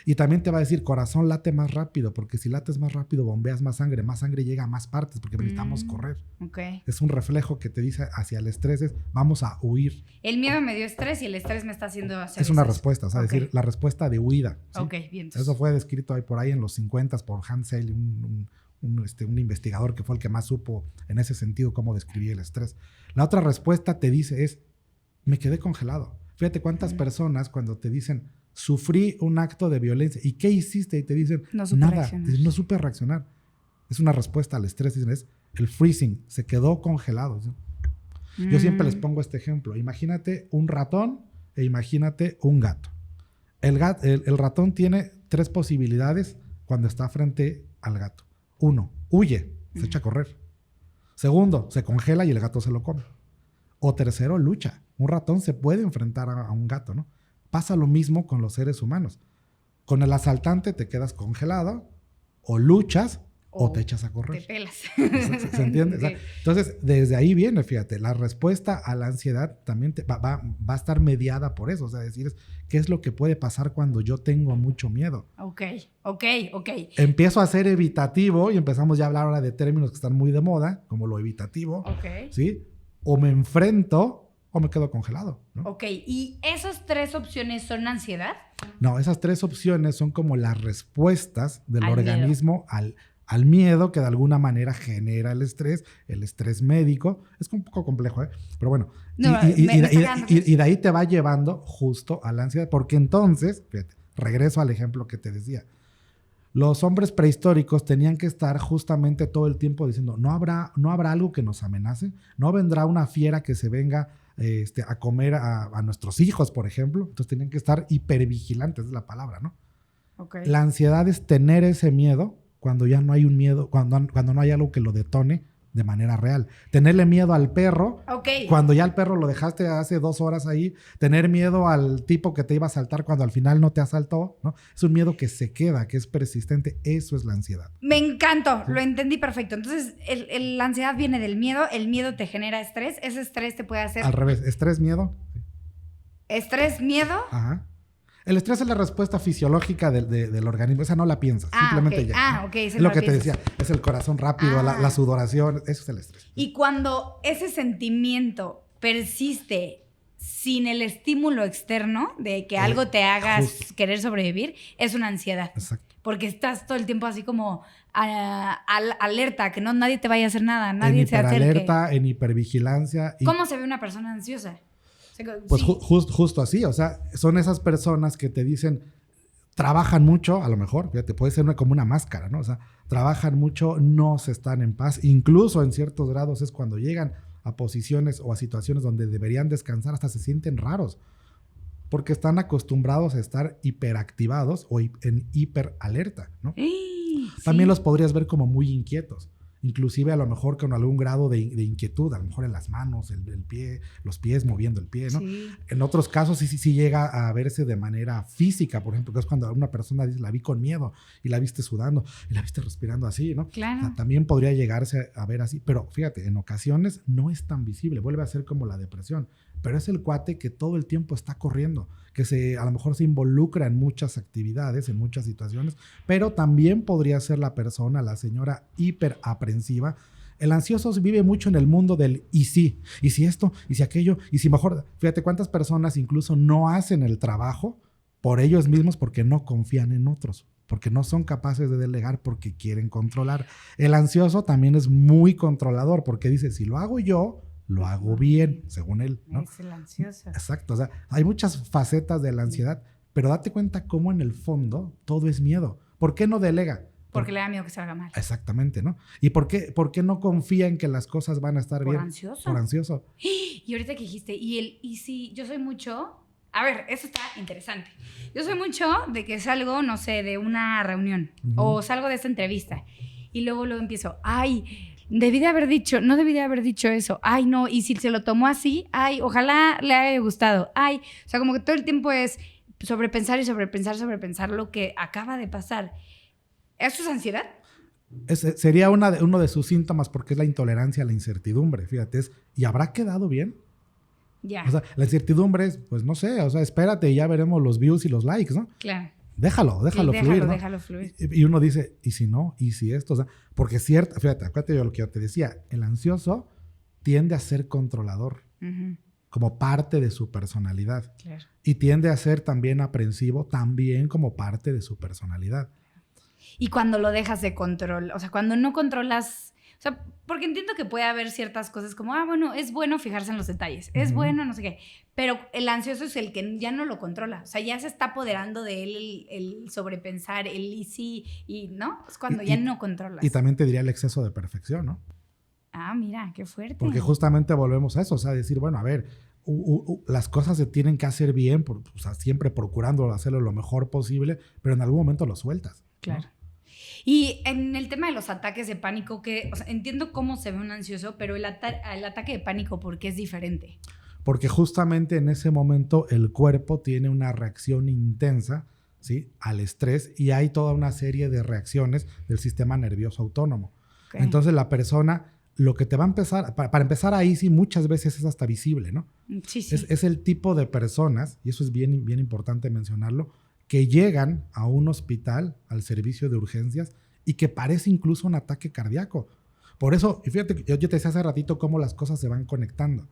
Y también te va a decir, corazón, late más rápido, porque si lates más rápido, bombeas más sangre llega a más partes, porque necesitamos correr. Okay. Es un reflejo que te dice hacia el estrés, vamos a huir. El miedo me dio estrés y el estrés me está haciendo hacer es una respuesta, o sea, decir, la respuesta de huida. ¿Sí? Ok, bien. Eso fue descrito por ahí en los 50 por Hans Selye, un investigador que fue el que más supo en ese sentido cómo describir el estrés. La otra respuesta te dice me quedé congelado. Fíjate cuántas personas cuando te dicen, sufrí un acto de violencia. ¿Y qué hiciste? Y te dicen, nada. Dicen, no supe reaccionar. Es una respuesta al estrés. Dicen, es el freezing. Se quedó congelado. Yo siempre les pongo este ejemplo. Imagínate un ratón e imagínate un gato. El ratón tiene 3 posibilidades cuando está frente al gato. 1, huye, se echa a correr. 2, se congela y el gato se lo come. O 3, lucha. Un ratón se puede enfrentar a un gato, ¿no? Pasa lo mismo con los seres humanos. Con el asaltante te quedas congelado, o luchas, o te echas a correr. Te pelas. ¿Se entiende? Okay. O sea, entonces, desde ahí viene, fíjate, la respuesta a la ansiedad también va a estar mediada por eso. O sea, decir, ¿qué es lo que puede pasar cuando yo tengo mucho miedo? Ok. Empiezo a ser evitativo y empezamos ya a hablar ahora de términos que están muy de moda, como lo evitativo. Ok. ¿Sí? O me enfrento o me quedo congelado, ¿no? Ok, ¿y esas 3 opciones son ansiedad? No, esas 3 opciones son como las respuestas del organismo al miedo que de alguna manera genera el estrés médico. Es un poco complejo, ¿eh? Pero bueno, y de ahí te va llevando justo a la ansiedad, porque entonces, fíjate, regreso al ejemplo que te decía. Los hombres prehistóricos tenían que estar justamente todo el tiempo diciendo, no habrá algo que nos amenace, no vendrá una fiera que se venga a comer a nuestros hijos, por ejemplo. Entonces tenían que estar hipervigilantes, es la palabra, ¿no? Okay. La ansiedad es tener ese miedo cuando ya no hay un miedo, cuando no hay algo que lo detone de manera real. Tenerle miedo al perro, Ok. cuando ya el perro lo dejaste hace 2 horas ahí. Tener miedo al tipo que te iba a asaltar cuando al final no te asaltó, ¿no? Es un miedo que se queda, que es persistente. Eso es la ansiedad. Me encantó, lo entendí perfecto. Entonces, la ansiedad viene del miedo, el miedo te genera estrés, ese estrés te puede hacer... Al revés, estrés, miedo. Sí. Estrés, miedo. Ajá. El estrés es la respuesta fisiológica del organismo. Esa no la piensas, simplemente ok. ya. Ok. Es lo que te decía. Es el corazón rápido, la sudoración. Eso es el estrés. Y cuando ese sentimiento persiste sin el estímulo externo de que algo te haga querer sobrevivir, es una ansiedad. Exacto. Porque estás todo el tiempo así como alerta, que no nadie te vaya a hacer nada, nadie se acerque. En hiperalerta, en hipervigilancia. ¿Cómo se ve una persona ansiosa? Pues sí. justo así, o sea, son esas personas que te dicen, trabajan mucho, a lo mejor, fíjate, puede ser como una máscara, ¿no? O sea, trabajan mucho, no se están en paz, incluso en ciertos grados es cuando llegan a posiciones o a situaciones donde deberían descansar, hasta se sienten raros, porque están acostumbrados a estar hiperactivados o en hiperalerta, ¿no? También los podrías ver como muy inquietos. Inclusive a lo mejor con algún grado de inquietud, a lo mejor en las manos, el pie, los pies, moviendo el pie, ¿no? Sí. En otros casos sí llega a verse de manera física, por ejemplo, que es cuando una persona dice, la vi con miedo y la viste sudando y la viste respirando así, ¿no? Claro. O sea, también podría llegarse a ver así, pero fíjate, en ocasiones no es tan visible, vuelve a ser como la depresión, pero es el cuate que todo el tiempo está corriendo, que a lo mejor se involucra en muchas actividades, en muchas situaciones, pero también podría ser la persona, la señora hiperaprensiva. El ansioso vive mucho en el mundo del y si esto, y si aquello, y si mejor. Fíjate cuántas personas incluso no hacen el trabajo por ellos mismos porque no confían en otros, porque no son capaces de delegar, porque quieren controlar. El ansioso también es muy controlador porque dice, si lo hago yo, lo hago bien, según él, ¿no? Es el ansioso. Exacto, o sea, hay muchas facetas de la ansiedad, pero date cuenta cómo en el fondo todo es miedo. ¿Por qué no delega? Porque le da miedo que salga mal. Exactamente, ¿no? ¿Y por qué no confía en que las cosas van a estar bien? Por ansioso. Por ansioso. Y ahorita que dijiste, y si yo soy mucho... A ver, eso está interesante. Yo soy mucho de que salgo, no sé, de una reunión o salgo de esta entrevista y luego empiezo, ay... no debí de haber dicho eso. Ay, no, y si se lo tomó así, ay, ojalá le haya gustado. Ay, o sea, como que todo el tiempo es sobrepensar y sobrepensar lo que acaba de pasar. ¿Eso es ansiedad? Sería uno de sus síntomas porque es la intolerancia a la incertidumbre. Fíjate, ¿y habrá quedado bien? Ya. O sea, la incertidumbre es, pues no sé, o sea, espérate y ya veremos los views y los likes, ¿no? Claro. Déjalo fluir, ¿no? Déjalo fluir. Y uno dice, ¿y si no? ¿Y si esto? O sea, porque fíjate, acuérdate de lo que yo te decía, el ansioso tiende a ser controlador, como parte de su personalidad. Claro. Y tiende a ser también aprensivo, también como parte de su personalidad. Y cuando lo dejas de control, o sea, cuando no controlas... O sea, porque entiendo que puede haber ciertas cosas como, bueno, es bueno fijarse en los detalles, es bueno, no sé qué, pero el ansioso es el que ya no lo controla, o sea, ya se está apoderando de él el sobrepensar, el y sí, y ¿no? Es cuando ya no controlas. Y también te diría el exceso de perfección, ¿no? Ah, mira, qué fuerte. Porque justamente volvemos a eso, o sea, decir, bueno, a ver, las cosas se tienen que hacer bien, o sea, siempre procurando hacerlo lo mejor posible, pero en algún momento lo sueltas. Claro. ¿No? Y en el tema de los ataques de pánico, que, o sea, entiendo cómo se ve un ansioso, pero el ataque de pánico, ¿por qué es diferente? Porque justamente en ese momento el cuerpo tiene una reacción intensa, ¿sí?, al estrés, y hay toda una serie de reacciones del sistema nervioso autónomo. Okay. Entonces la persona, lo que te va a empezar, para empezar ahí sí muchas veces es hasta visible, ¿no? Sí. Es el tipo de personas, y eso es bien importante mencionarlo, que llegan a un hospital, al servicio de urgencias, y que parece incluso un ataque cardíaco. Por eso, y fíjate, yo te decía hace ratito cómo las cosas se van conectando.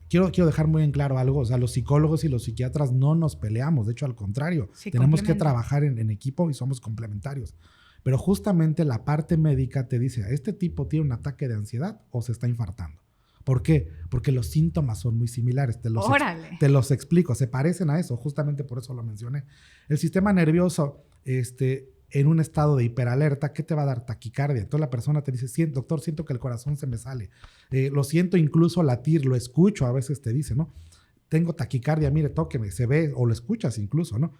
Quiero dejar muy en claro algo, o sea, los psicólogos y los psiquiatras no nos peleamos, de hecho, al contrario, tenemos que trabajar en equipo y somos complementarios. Pero justamente la parte médica te dice, ¿este tipo tiene un ataque de ansiedad o se está infartando? ¿Por qué? Porque los síntomas son muy similares. Te los explico. Se parecen a eso. Justamente por eso lo mencioné. El sistema nervioso, en un estado de hiperalerta, ¿qué te va a dar? Taquicardia. Entonces la persona te dice, doctor, siento que el corazón se me sale. Lo siento incluso latir, lo escucho, a veces te dice, ¿no? Tengo taquicardia, mire, tóqueme. Se ve o lo escuchas incluso, ¿no?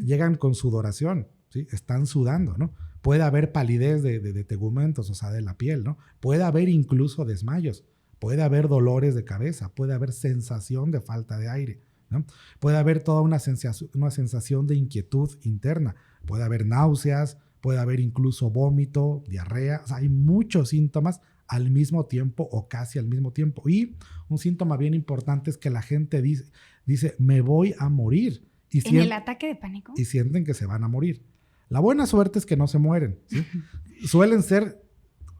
Llegan con sudoración, ¿sí? Están sudando, ¿no? puede haber palidez de tegumentos, o sea, de la piel, ¿no? Puede haber incluso desmayos, puede haber dolores de cabeza, puede haber sensación de falta de aire, ¿no? Puede haber toda una sensación de inquietud interna, puede haber náuseas, puede haber incluso vómito, diarrea, o sea, hay muchos síntomas al mismo tiempo o casi al mismo tiempo. Y un síntoma bien importante es que la gente dice me voy a morir. ¿En el ataque de pánico? Y sienten que se van a morir. La buena suerte es que no se mueren, ¿sí? Suelen ser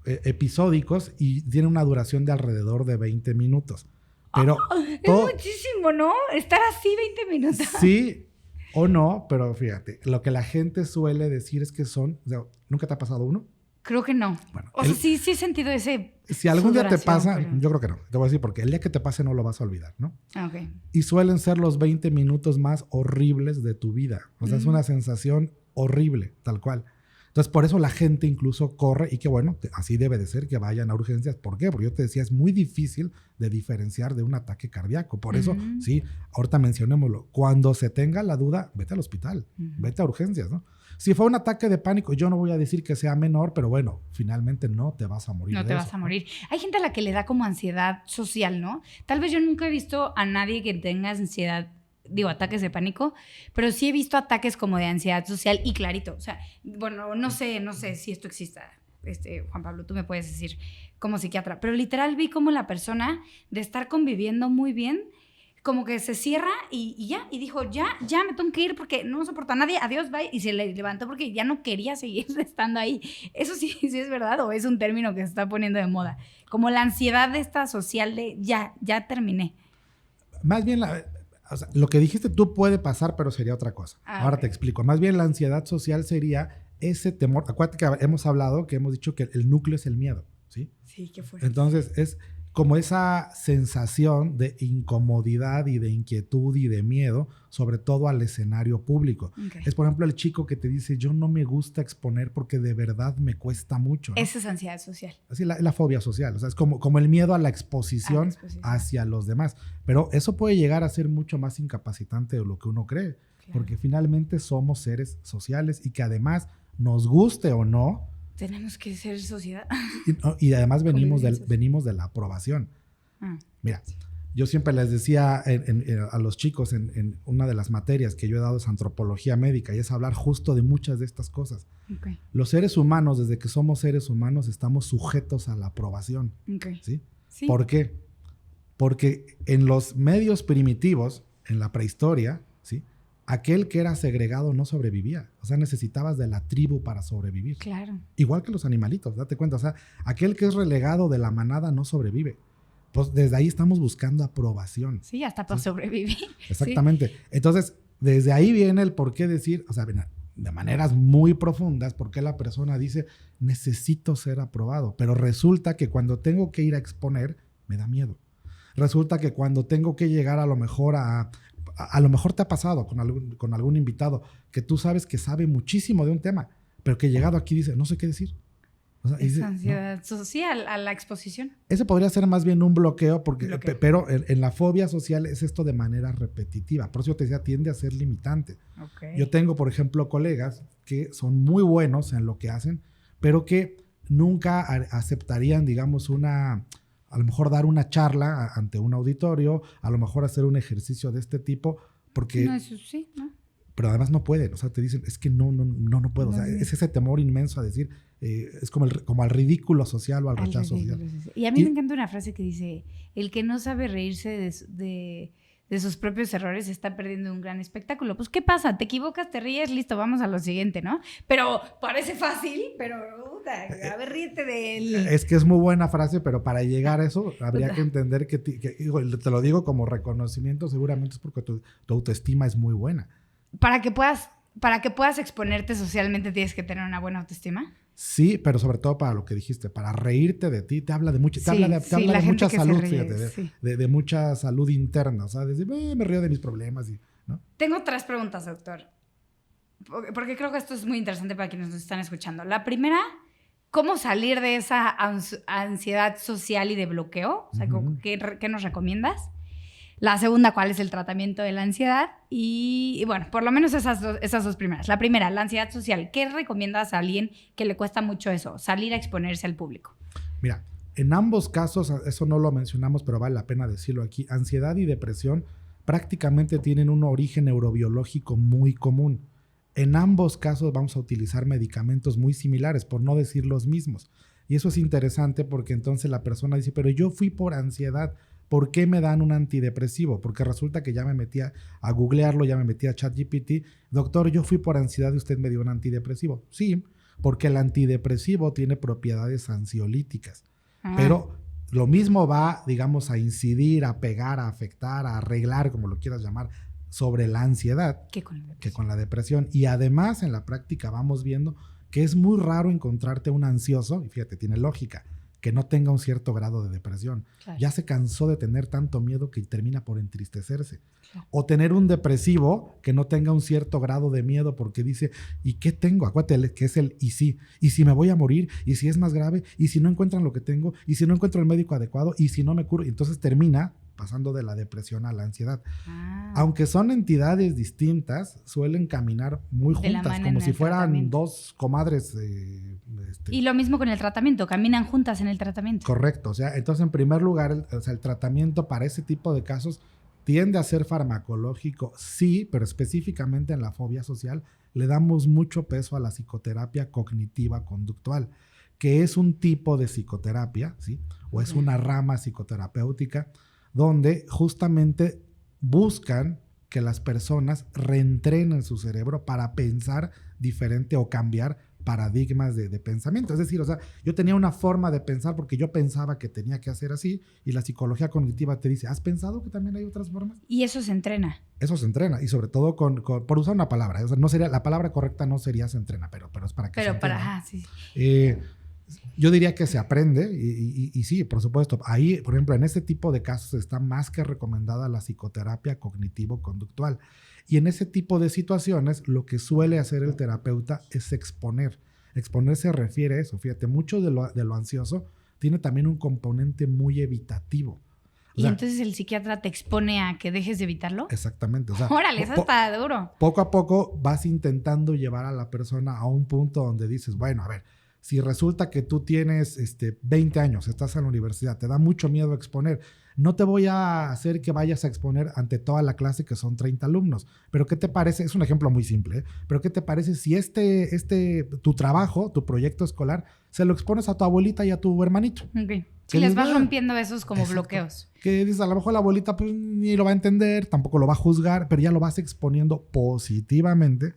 episódicos y tienen una duración de alrededor de 20 minutos. Pero es muchísimo, ¿no? Estar así 20 minutos. Sí o no, pero fíjate, lo que la gente suele decir es que son... O sea, ¿nunca te ha pasado uno? Creo que no. Bueno, o sea, sí he sentido ese... Si algún día te pasa, pero... yo creo que no. Te voy a decir porque el día que te pase no lo vas a olvidar, ¿no? Ok. Y suelen ser los 20 minutos más horribles de tu vida. O sea, es una sensación horrible, tal cual. Entonces, por eso la gente incluso corre y que bueno, así debe de ser que vayan a urgencias. ¿Por qué? Porque yo te decía, es muy difícil de diferenciar de un ataque cardíaco. Por eso, sí, ahorita mencionémoslo. Cuando se tenga la duda, vete al hospital, vete a urgencias, ¿no? Si fue un ataque de pánico, yo no voy a decir que sea menor, pero bueno, finalmente no te vas a morir. No te vas a morir. Hay gente a la que le da como ansiedad social, ¿no? Tal vez yo nunca he visto a nadie que tenga ansiedad, ataques de pánico, pero sí he visto ataques como de ansiedad social y clarito. O sea, bueno, no sé si esto exista. Juan Pablo, tú me puedes decir como psiquiatra, pero literal vi como la persona de estar conviviendo muy bien, como que se cierra y ya, y dijo, ya me tengo que ir porque no soporto a nadie, adiós, bye, y se le levantó porque ya no quería seguir estando ahí. Eso sí es verdad o es un término que se está poniendo de moda, como la ansiedad esta social de ya terminé. Más bien o sea, lo que dijiste tú puede pasar, pero sería otra cosa. Ahora te explico. Más bien la ansiedad social sería ese temor. Acuérdate que hemos hablado, que hemos dicho que el núcleo es el miedo, ¿sí? Sí, qué fuerte. Entonces es como esa sensación de incomodidad y de inquietud y de miedo, sobre todo al escenario público. Okay. Es, por ejemplo, el chico que te dice, yo no me gusta exponer porque de verdad me cuesta mucho, ¿no? Esa es ansiedad social. Así, la fobia social. O sea, es como el miedo a la exposición hacia los demás. Pero eso puede llegar a ser mucho más incapacitante de lo que uno cree. Claro. Porque finalmente somos seres sociales y que además, nos guste o no, tenemos que ser sociedad. Y además venimos de la aprobación. Mira, yo siempre les decía a los chicos en una de las materias que yo he dado es antropología médica y es hablar justo de muchas de estas cosas. Okay. Los seres humanos, desde que somos seres humanos, estamos sujetos a la aprobación. Okay. ¿Sí? Sí. ¿Por qué? Porque en los medios primitivos, en la prehistoria, ¿sí?, aquel que era segregado no sobrevivía. O sea, necesitabas de la tribu para sobrevivir. Claro. Igual que los animalitos, date cuenta. O sea, aquel que es relegado de la manada no sobrevive. Pues desde ahí estamos buscando aprobación. Sí, hasta para sobrevivir. Exactamente. Sí. Entonces, desde ahí viene el por qué decir, o sea, de maneras muy profundas, por qué la persona dice, necesito ser aprobado. Pero resulta que cuando tengo que ir a exponer, me da miedo. Resulta que cuando tengo que llegar a lo mejor a lo mejor te ha pasado con algún invitado que tú sabes que sabe muchísimo de un tema, pero que llegado aquí dice, no sé qué decir. O sea, es ansiedad social a la exposición. Ese podría ser más bien un bloqueo, pero en la fobia social es esto de manera repetitiva. Por eso yo te decía, tiende a ser limitante. Okay. Yo tengo, por ejemplo, colegas que son muy buenos en lo que hacen, pero que nunca aceptarían, digamos, a lo mejor dar una charla ante un auditorio, a lo mejor hacer un ejercicio de este tipo, porque... No, eso sí, ¿no? Pero además no pueden, o sea, te dicen, es que no puedo. O sea, es ese temor inmenso a decir, es como al ridículo social o al rechazo social. Y a mí me encanta una frase que dice, el que no sabe reírse de sus propios errores está perdiendo un gran espectáculo. Pues, ¿qué pasa? Te equivocas, te ríes, listo, vamos a lo siguiente, ¿no? Pero parece fácil, pero a ver, ríete de él. Es que es muy buena frase, pero para llegar a eso habría que entender que te lo digo como reconocimiento, seguramente es porque tu autoestima es muy buena. Para que puedas exponerte socialmente tienes que tener una buena autoestima. Sí, pero sobre todo para lo que dijiste, para reírte de ti, te habla de mucha, te habla de mucha salud, fíjate, de mucha salud interna, o sea, decir, me río de mis problemas, ¿no? Tengo 3 preguntas, doctor, porque creo que esto es muy interesante para quienes nos están escuchando. La primera, ¿cómo salir de esa ansiedad social y de bloqueo? O sea, ¿qué nos recomiendas? La segunda, ¿cuál es el tratamiento de la ansiedad? Y bueno, por lo menos esas dos primeras. La primera, la ansiedad social. ¿Qué recomiendas a alguien que le cuesta mucho eso, salir a exponerse al público? Mira, en ambos casos, eso no lo mencionamos, pero vale la pena decirlo aquí, ansiedad y depresión prácticamente tienen un origen neurobiológico muy común. En ambos casos vamos a utilizar medicamentos muy similares, por no decir los mismos. Y eso es interesante porque entonces la persona dice, pero yo fui por ansiedad, ¿por qué me dan un antidepresivo? Porque resulta que ya me metí a googlearlo, ya me metí a ChatGPT. Doctor, yo fui por ansiedad y usted me dio un antidepresivo. Sí, porque el antidepresivo tiene propiedades ansiolíticas. Pero lo mismo va, digamos, a incidir, a pegar, a afectar, a arreglar, como lo quieras llamar, sobre la ansiedad que con la depresión. Y además, en la práctica vamos viendo que es muy raro encontrarte un ansioso, y fíjate, tiene lógica, que no tenga un cierto grado de depresión. Claro. Ya se cansó de tener tanto miedo que termina por entristecerse. Claro. O tener un depresivo que no tenga un cierto grado de miedo porque dice, ¿y qué tengo? Acuérdate que es el y si me voy a morir, y si es más grave, y si no encuentran lo que tengo, y si no encuentro el médico adecuado, y si no me curo. Entonces termina pasando de la depresión a la ansiedad. Aunque son entidades distintas, suelen caminar muy juntas, como si fueran dos comadres. Y lo mismo con el tratamiento, caminan juntas en el tratamiento. Correcto, o sea, entonces en primer lugar, el tratamiento para ese tipo de casos tiende a ser farmacológico, sí, pero específicamente en la fobia social le damos mucho peso a la psicoterapia cognitiva conductual, que es un tipo de psicoterapia, ¿sí? O es una rama psicoterapéutica donde justamente buscan que las personas reentrenen su cerebro para pensar diferente o cambiar paradigmas de pensamiento. Es decir, o sea, yo tenía una forma de pensar porque yo pensaba que tenía que hacer así y la psicología cognitiva te dice, ¿has pensado que también hay otras formas? Y eso se entrena. Eso se entrena y sobre todo por usar una palabra. O sea, no sería, la palabra correcta no sería se entrena, pero es para que se entrena. Sí. Yo diría que se aprende y sí, por supuesto. Ahí, por ejemplo, en este tipo de casos está más que recomendada la psicoterapia cognitivo-conductual. Y en ese tipo de situaciones, lo que suele hacer el terapeuta es exponer. Exponer se refiere a eso. Fíjate, mucho de lo ansioso tiene también un componente muy evitativo. ¿Y entonces el psiquiatra te expone a que dejes de evitarlo? Exactamente. O sea, órale, eso está duro. Poco a poco vas intentando llevar a la persona a un punto donde dices, bueno, a ver, si resulta que tú tienes 20 años, estás en la universidad, te da mucho miedo exponer, no te voy a hacer que vayas a exponer ante toda la clase que son 30 alumnos. Pero ¿qué te parece? Es un ejemplo muy simple, pero ¿qué te parece si tu trabajo, tu proyecto escolar, se lo expones a tu abuelita y a tu hermanito? Ok. Si les vas rompiendo esos como bloqueos. Que dices, a lo mejor la abuelita pues ni lo va a entender, tampoco lo va a juzgar, pero ya lo vas exponiendo positivamente.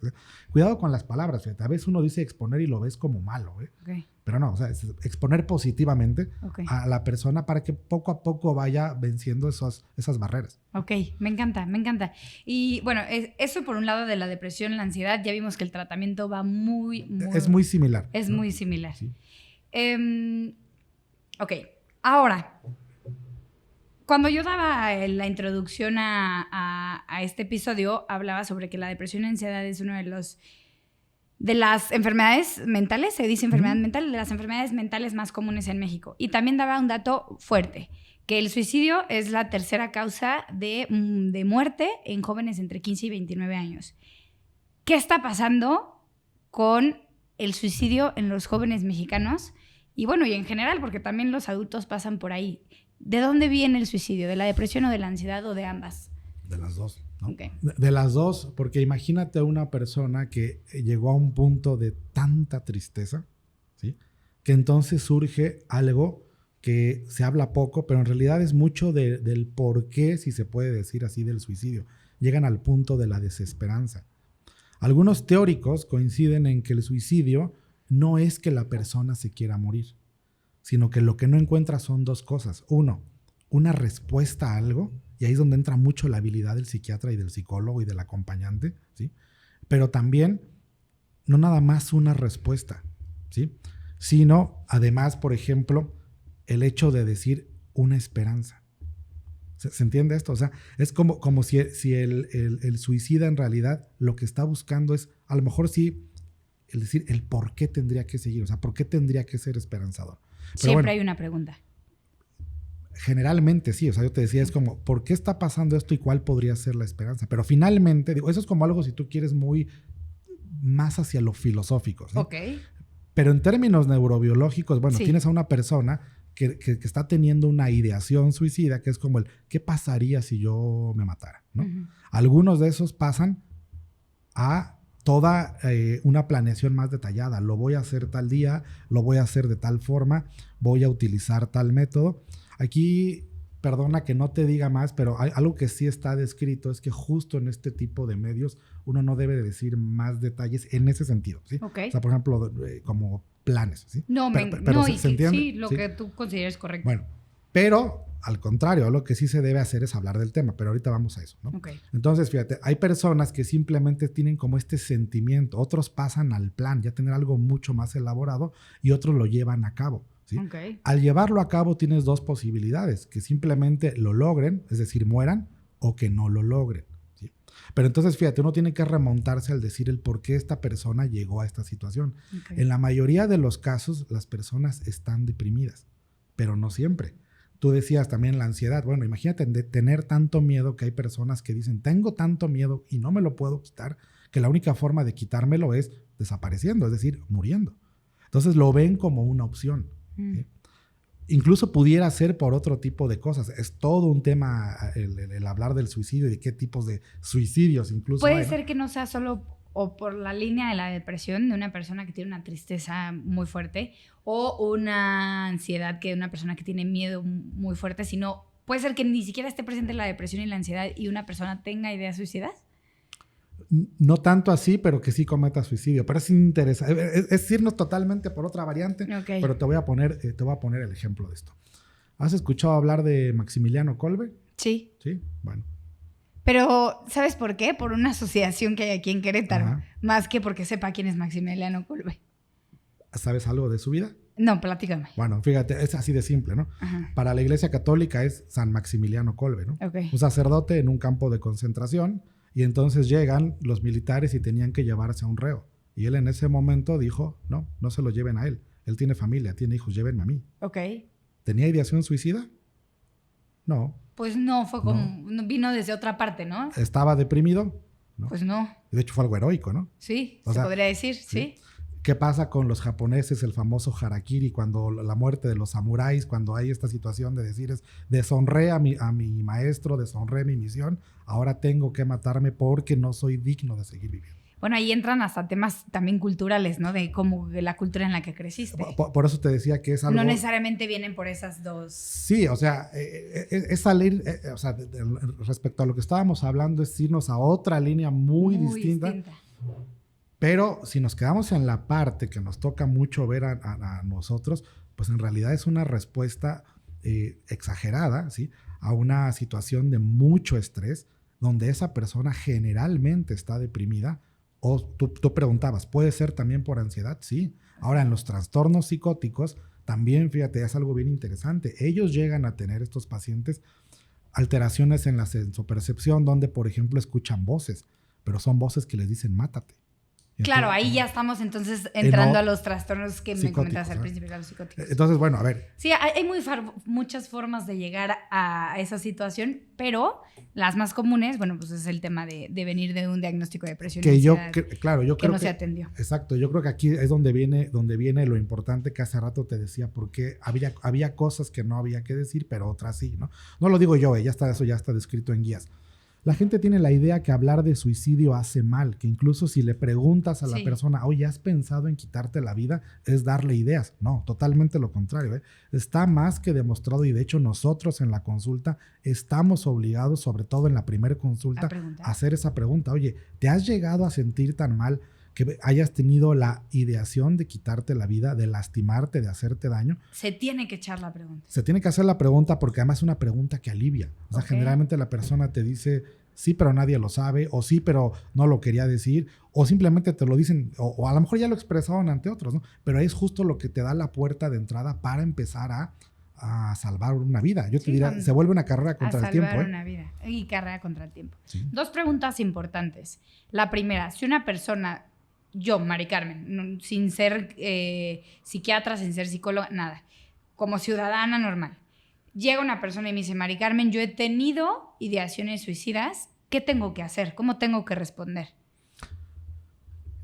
Cuidado con las palabras, fíjate. A veces uno dice exponer y lo ves como malo, Okay. Pero no, o sea, es exponer positivamente a la persona para que poco a poco vaya venciendo esas barreras. Ok, me encanta. Y bueno, eso por un lado de la depresión, la ansiedad, ya vimos que el tratamiento va es muy similar. Es muy similar. Sí. Ok, ahora, cuando yo daba la introducción a este episodio, hablaba sobre que la depresión y ansiedad es uno de las enfermedades mentales, se dice enfermedad mental, de las enfermedades mentales más comunes en México. Y también daba un dato fuerte, que el suicidio es la tercera causa de muerte en jóvenes entre 15 y 29 años. ¿Qué está pasando con el suicidio en los jóvenes mexicanos? Y bueno, y en general, porque también los adultos pasan por ahí. ¿De dónde viene el suicidio? ¿De la depresión o de la ansiedad o de ambas? De las dos, ¿no? Okay. De las dos, porque imagínate una persona que llegó a un punto de tanta tristeza, ¿sí? Que entonces surge algo que se habla poco, pero en realidad es mucho del por qué, si se puede decir así, del suicidio. Llegan al punto de la desesperanza. Algunos teóricos coinciden en que el suicidio no es que la persona se quiera morir, sino que lo que no encuentra son dos cosas. Uno, una respuesta a algo, y ahí es donde entra mucho la habilidad del psiquiatra y del psicólogo y del acompañante, ¿sí? Pero también, no nada más una respuesta, ¿sí? Sino, además, por ejemplo, el hecho de decir una esperanza. ¿Se entiende esto? O sea, es como si el suicida en realidad lo que está buscando es, a lo mejor sí, el decir el por qué tendría que seguir, o sea, por qué tendría que ser esperanzador. Pero siempre hay una pregunta. generalmente sí, o sea, yo te decía, es como, ¿por qué está pasando esto y cuál podría ser la esperanza? Pero finalmente, digo, eso es como algo, si tú quieres, muy más hacia lo filosófico, ¿sí? Ok. Pero en términos neurobiológicos, bueno, Sí. tienes a una persona que está teniendo una ideación suicida, que es como el, ¿qué pasaría si yo me matara? ¿No? Ujú. Algunos de esos pasan a toda una planeación más detallada. Lo voy a hacer tal día, lo voy a hacer de tal forma, voy a utilizar tal método. Aquí, perdona que no te diga más, pero algo que sí está descrito es que justo en este tipo de medios uno no debe de decir más detalles en ese sentido, ¿sí? Ok. O sea, por ejemplo, como planes, ¿sí? No, Pero no, ¿se entiende? sí, lo ¿Sí? que tú consideres correcto. Bueno, pero al contrario, lo que sí se debe hacer es hablar del tema, pero ahorita vamos a eso, ¿no? Ok. Entonces, fíjate, hay personas que simplemente tienen como este sentimiento, otros pasan al plan, ya tener algo mucho más elaborado, y otros lo llevan a cabo, ¿sí? Ok. Al llevarlo a cabo tienes dos posibilidades, que simplemente lo logren, es decir, mueran, o que no lo logren, ¿sí? Pero entonces, fíjate, uno tiene que remontarse al decir el por qué esta persona llegó a esta situación. Ok. En la mayoría de los casos, las personas están deprimidas, pero no siempre. Tú decías también la ansiedad. Bueno, imagínate de tener tanto miedo que hay personas que dicen, tengo tanto miedo y no me lo puedo quitar, que la única forma de quitármelo es desapareciendo, es decir, muriendo. Entonces lo ven como una opción, ¿sí? Incluso pudiera ser por otro tipo de cosas. Es todo un tema el hablar del suicidio y de qué tipos de suicidios incluso Puede hay, ¿no? ser que no sea solo o por la línea de la depresión de una persona que tiene una tristeza muy fuerte o una ansiedad que de una persona que tiene miedo muy fuerte, sino puede ser que ni siquiera esté presente la depresión y la ansiedad y una persona tenga ideas suicidas. No tanto así, pero que sí cometa suicidio. Pero es interesante. Es irnos totalmente por otra variante, Ok. pero te voy a poner el ejemplo de esto. ¿Has escuchado hablar de Maximiliano Kolbe? Sí. Sí, bueno. Pero, ¿sabes por qué? Por una asociación que hay aquí en Querétaro. Ajá. Más que porque sepa quién es Maximiliano Kolbe. ¿Sabes algo de su vida? No, platícame. Bueno, fíjate, es así de simple, ¿no? Ajá. Para la Iglesia Católica es San Maximiliano Kolbe, ¿no? Ok. Un sacerdote en un campo de concentración, y entonces llegan los militares y tenían que llevarse a un reo. Y él en ese momento dijo, no se lo lleven a él. Él tiene familia, tiene hijos, llévenme a mí. Ok. ¿Tenía ideación suicida? No. Pues no, fue como... Vino desde otra parte, ¿no? ¿Estaba deprimido? No. Pues no. De hecho fue algo heroico, ¿no? Sí, O se sea, podría decir, sí. ¿Qué pasa con los japoneses, el famoso harakiri, cuando la muerte de los samuráis, cuando hay esta situación de decir es, deshonré a mi maestro, deshonré mi misión, ahora tengo que matarme porque no soy digno de seguir viviendo? Bueno, ahí entran hasta temas también culturales, ¿no? De cómo de la cultura en la que creciste. Por eso te decía que es algo... No necesariamente vienen por esas dos. Sí, o sea, es salir, o sea, respecto a lo que estábamos hablando, es irnos a otra línea muy distinta. Pero si nos quedamos en la parte que nos toca mucho ver a nosotros, pues en realidad es una respuesta exagerada, ¿sí? A una situación de mucho estrés, donde esa persona generalmente está deprimida. O tú preguntabas, ¿puede ser también por ansiedad? Sí. Ahora, en los trastornos psicóticos, también, fíjate, es algo bien interesante. Ellos llegan a tener, estos pacientes, alteraciones en la sensopercepción, donde, por ejemplo, escuchan voces, pero son voces que les dicen, mátate. Claro, ahí ya estamos entonces entrando a los trastornos que me comentabas al principio, de los psicóticos. Entonces, bueno, a ver. Sí, hay muchas formas de llegar a esa situación, pero las más comunes, bueno, pues es el tema de venir de un diagnóstico de depresión que y yo creo no se atendió. Exacto, yo creo que aquí es donde viene lo importante que hace rato te decía, porque había cosas que no había que decir, pero otras sí, ¿no? No lo digo yo, eso ya está descrito en guías. La gente tiene la idea que hablar de suicidio hace mal, que incluso si le preguntas a la persona, oye, ¿has pensado en quitarte la vida? Es darle ideas. No, totalmente lo contrario, ¿eh? Está más que demostrado, y de hecho nosotros en la consulta estamos obligados, sobre todo en la primera consulta, a hacer esa pregunta. Oye, ¿te has llegado a sentir tan mal que hayas tenido la ideación de quitarte la vida, de lastimarte, de hacerte daño? Se tiene que echar la pregunta. Se tiene que hacer la pregunta, porque además es una pregunta que alivia. O sea, generalmente la persona te dice, sí, pero nadie lo sabe, o sí, pero no lo quería decir, o simplemente te lo dicen, o a lo mejor ya lo expresaron ante otros, ¿no? Pero es justo lo que te da la puerta de entrada para empezar a salvar una vida. Yo te diría, se vuelve una carrera contra el tiempo. Salvar una vida y carrera contra el tiempo. Sí. Dos preguntas importantes. La primera, si una persona... Yo, Mari Carmen, sin ser psiquiatra, sin ser psicóloga, nada. Como ciudadana normal, llega una persona y me dice, Mari Carmen, yo he tenido ideaciones suicidas, ¿qué tengo que hacer? ¿Cómo tengo que responder?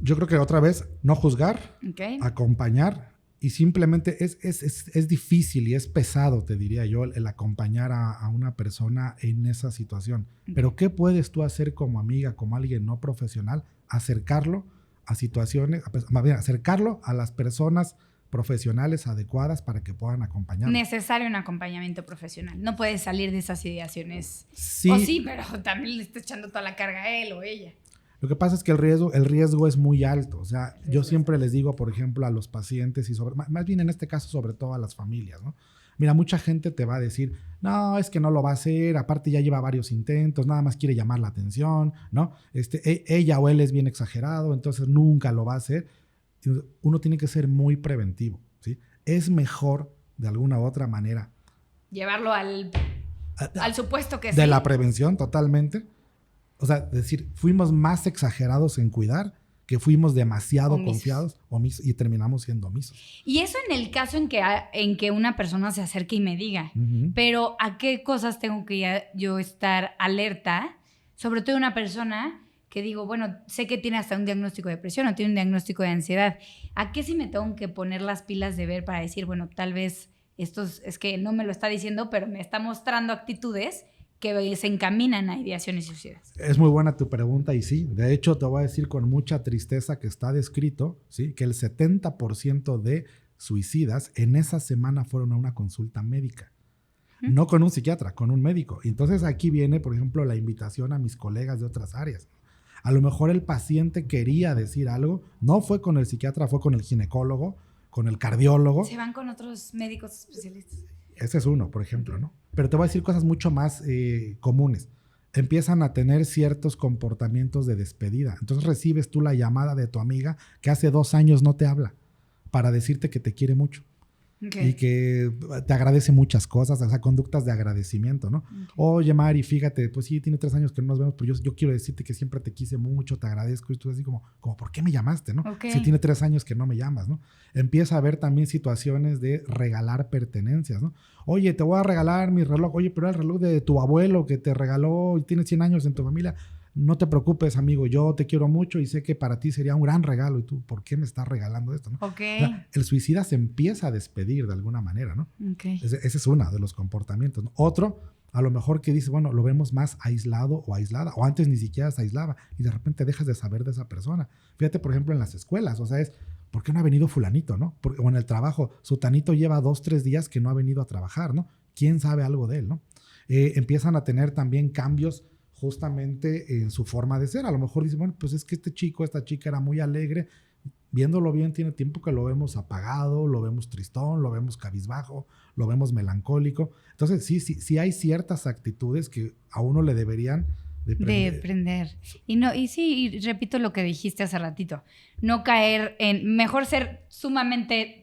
Yo creo que otra vez, no juzgar, Okay. acompañar, y simplemente es difícil y es pesado, te diría yo, el acompañar a una persona en esa situación. Pero ¿qué puedes tú hacer como amiga, como alguien no profesional? Acercarlo a situaciones, más bien, acercarlo a las personas profesionales adecuadas para que puedan acompañarlo. Necesario un acompañamiento profesional. No puedes salir de esas ideaciones. Sí. O sí, pero también le está echando toda la carga a él o ella. Lo que pasa es que el riesgo es muy alto. O sea, yo siempre les digo, por ejemplo, a los pacientes y más bien en este caso, sobre todo a las familias, ¿no? Mira, mucha gente te va a decir, no, es que no lo va a hacer, aparte ya lleva varios intentos, nada más quiere llamar la atención, ¿no? Ella o él es bien exagerado, entonces nunca lo va a hacer. Uno tiene que ser muy preventivo, ¿sí? Es mejor, de alguna u otra manera, llevarlo al supuesto que sí. De la prevención, totalmente. O sea, decir, fuimos más exagerados en cuidar que fuimos demasiado confiados y terminamos siendo omisos. Y eso en el caso en que una persona se acerque y me diga, pero ¿a qué cosas tengo que yo estar alerta? Sobre todo una persona que digo, bueno, sé que tiene hasta un diagnóstico de depresión o tiene un diagnóstico de ansiedad. ¿A qué sí me tengo que poner las pilas de ver para decir, bueno, tal vez esto es que no me lo está diciendo, pero me está mostrando actitudes que se encaminan a ideaciones suicidas? Es muy buena tu pregunta y sí, de hecho te voy a decir con mucha tristeza que está descrito, ¿sí? Que el 70% de suicidas en esa semana fueron a una consulta médica. No con un psiquiatra, con un médico. Entonces aquí viene, por ejemplo, la invitación a mis colegas de otras áreas. A lo mejor el paciente quería decir algo, no fue con el psiquiatra, fue con el ginecólogo, con el cardiólogo. Se van con otros médicos especialistas. Ese es uno, por ejemplo, ¿no? Pero te voy a decir cosas mucho más comunes. Empiezan a tener ciertos comportamientos de despedida. Entonces recibes tú la llamada de tu amiga que hace 2 años no te habla para decirte que te quiere mucho. Okay. Y que te agradece muchas cosas, o sea, conductas de agradecimiento, ¿no? Okay. Oye, Mari, fíjate, pues sí, tiene 3 años que no nos vemos, pero yo quiero decirte que siempre te quise mucho, te agradezco, y tú así como ¿por qué me llamaste, no? Okay. Si tiene 3 años que no me llamas, ¿no? Empieza a haber también situaciones de regalar pertenencias, ¿no? Oye, te voy a regalar mi reloj, oye, pero el reloj de tu abuelo que te regaló y tiene 100 años en tu familia. No te preocupes, amigo, yo te quiero mucho y sé que para ti sería un gran regalo. Y tú, ¿por qué me estás regalando esto? ¿No? Okay. O sea, el suicida se empieza a despedir de alguna manera, ¿no? Okay. Ese es uno de los comportamientos, ¿no? Otro, a lo mejor que dice, bueno, lo vemos más aislado o aislada, o antes ni siquiera se aislaba y de repente dejas de saber de esa persona. Fíjate, por ejemplo, en las escuelas, o sea, ¿por qué no ha venido fulanito, no? O en el trabajo, sutanito lleva 2-3 días que no ha venido a trabajar, ¿no? ¿Quién sabe algo de él, no? Empiezan a tener también cambios justamente en su forma de ser. A lo mejor dicen, bueno, pues es que esta chica era muy alegre. Viéndolo bien, tiene tiempo que lo vemos apagado, lo vemos tristón, lo vemos cabizbajo, lo vemos melancólico. Entonces, sí hay ciertas actitudes que a uno le deberían de prender. Y repito lo que dijiste hace ratito. No caer en... Mejor ser sumamente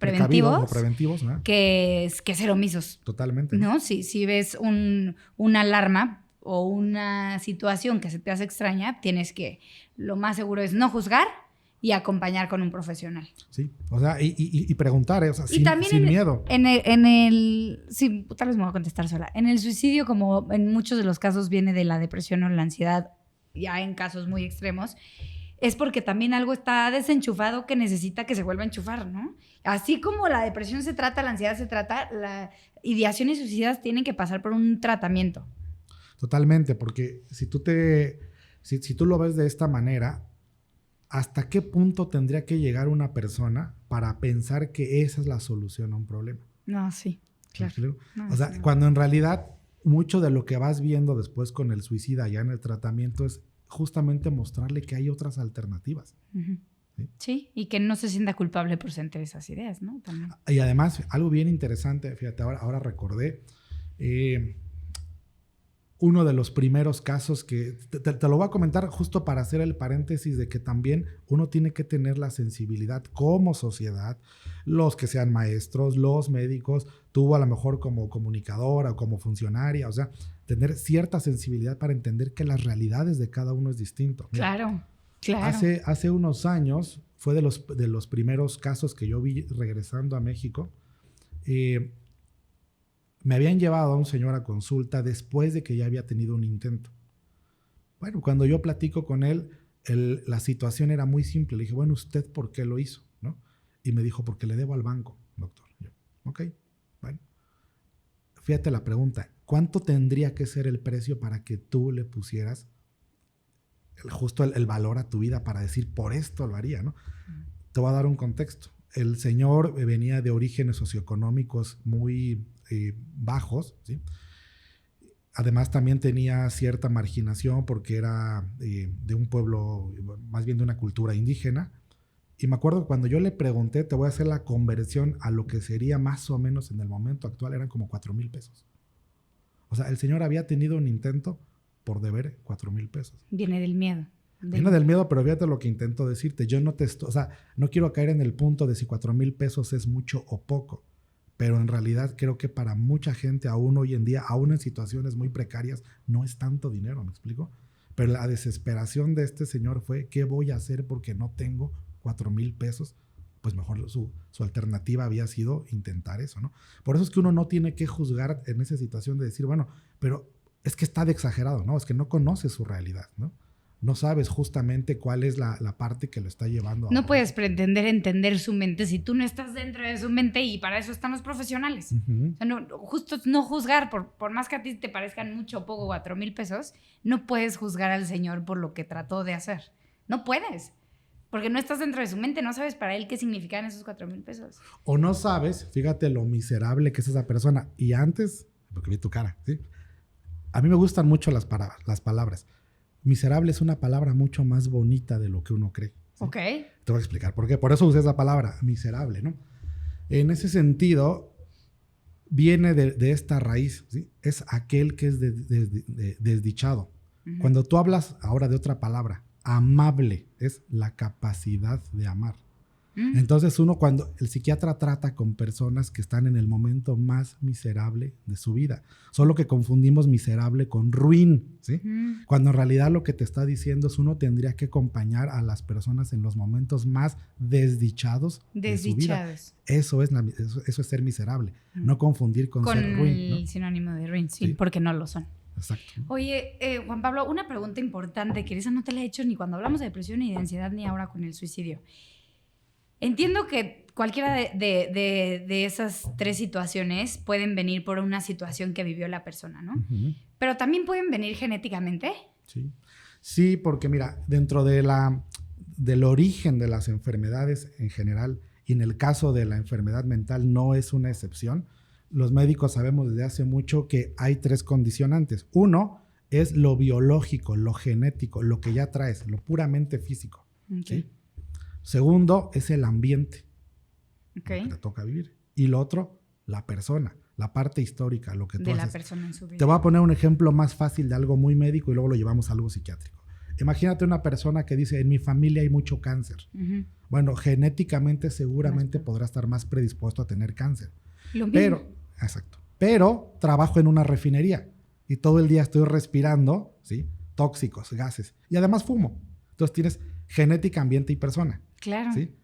preventivos, ¿no? que ser omisos. Totalmente. ¿No? Si ves una alarma o una situación que se te hace extraña, tienes que, lo más seguro es no juzgar y acompañar con un profesional. Sí, o sea, y preguntar, o sea, y sin miedo. Sí, tal vez me voy a contestar sola. En el suicidio, como en muchos de los casos viene de la depresión o la ansiedad, ya en casos muy extremos, es porque también algo está desenchufado que necesita que se vuelva a enchufar, ¿no? Así como la depresión se trata, la ansiedad se trata, las ideaciones suicidas tienen que pasar por un tratamiento. Totalmente, porque si tú lo ves de esta manera, ¿hasta qué punto tendría que llegar una persona para pensar que esa es la solución a un problema? No, sí, claro. No, o sea, sí, cuando en realidad mucho de lo que vas viendo después con el suicida ya en el tratamiento es justamente mostrarle que hay otras alternativas. Uh-huh. ¿Sí? Y que no se sienta culpable por sentir esas ideas, ¿no? También. Y además, algo bien interesante, fíjate, ahora recordé, uno de los primeros casos que, te lo voy a comentar justo para hacer el paréntesis de que también uno tiene que tener la sensibilidad como sociedad, los que sean maestros, los médicos, tú a lo mejor como comunicadora o como funcionaria, o sea, tener cierta sensibilidad para entender que las realidades de cada uno es distinto. Mira, claro. Hace unos años fue de los primeros casos que yo vi regresando a México. Me habían llevado a un señor a consulta después de que ya había tenido un intento. Bueno, cuando yo platico con él, la situación era muy simple. Le dije, bueno, ¿usted por qué lo hizo? ¿No? Y me dijo, porque le debo al banco, doctor. Yo, ok, bueno. Fíjate la pregunta, ¿cuánto tendría que ser el precio para que tú le pusieras justo el valor a tu vida para decir, por esto lo haría, ¿no? Te voy a dar un contexto. El señor venía de orígenes socioeconómicos muy bajos, ¿sí? Además también tenía cierta marginación porque era de un pueblo, más bien de una cultura indígena. Y me acuerdo que cuando yo le pregunté, te voy a hacer la conversión a lo que sería más o menos en el momento actual, eran como 4,000 pesos. O sea, el señor había tenido un intento por deber 4,000 pesos. Viene del miedo. Viene del miedo, pero fíjate lo que intento decirte. Yo no quiero caer en el punto de si 4,000 pesos es mucho o poco. Pero en realidad creo que para mucha gente aún hoy en día, aún en situaciones muy precarias, no es tanto dinero, ¿me explico? Pero la desesperación de este señor fue, ¿qué voy a hacer porque no tengo 4,000 pesos? Pues mejor su alternativa había sido intentar eso, ¿no? Por eso es que uno no tiene que juzgar en esa situación de decir, bueno, pero es que está de exagerado, ¿no? Es que no conoce su realidad, ¿no? No sabes justamente cuál es la parte que lo está llevando a... No puedes pretender entender su mente si tú no estás dentro de su mente, y para eso están los profesionales. Uh-huh. O sea, justo no juzgar, por más que a ti te parezcan mucho o poco 4,000 pesos, no puedes juzgar al señor por lo que trató de hacer. No puedes, porque no estás dentro de su mente, no sabes para él qué significan esos 4,000 pesos. O no sabes, fíjate lo miserable que es esa persona. Y antes, porque vi tu cara, ¿sí? A mí me gustan mucho las palabras. Miserable es una palabra mucho más bonita de lo que uno cree, ¿sí? Ok. Te voy a explicar por qué. Por eso usé esa palabra, miserable, ¿no? En ese sentido, viene de esta raíz, ¿sí? Es aquel que es desdichado. Uh-huh. Cuando tú hablas ahora de otra palabra, amable, es la capacidad de amar. Uh-huh. Entonces cuando el psiquiatra trata con personas que están en el momento más miserable de su vida, solo que confundimos miserable con ruin, ¿sí? Uh-huh. Cuando en realidad lo que te está diciendo es uno tendría que acompañar a las personas en los momentos más desdichados de su vida. Eso es ser miserable, uh-huh. No confundir con ser ruin. Con el ¿no? sinónimo de ruin, sí, porque no lo son. Exacto. Oye, Juan Pablo, una pregunta importante que esa no te la he hecho ni cuando hablamos de depresión ni de ansiedad ni ahora con el suicidio. Entiendo que cualquiera de esas tres situaciones pueden venir por una situación que vivió la persona, ¿no? Uh-huh. Pero también pueden venir genéticamente. Sí, porque mira, dentro del origen de las enfermedades en general, y en el caso de la enfermedad mental no es una excepción, los médicos sabemos desde hace mucho que hay tres condicionantes. Uno es lo biológico, lo genético, lo que ya traes, lo puramente físico. Okay. ¿Sí? Segundo es el ambiente, okay, que te toca vivir. Y lo otro, la persona, la parte histórica, lo que tú haces. De la persona en su vida. Te voy a poner un ejemplo más fácil de algo muy médico y luego lo llevamos a algo psiquiátrico. Imagínate una persona que dice, en mi familia hay mucho cáncer. Uh-huh. Bueno, genéticamente seguramente podrá estar más predispuesto a tener cáncer. Lo mismo. Pero trabajo en una refinería y todo el día estoy respirando, ¿sí? Tóxicos, gases. Y además fumo. Entonces tienes genética, ambiente y persona. Claro. ¿Sí?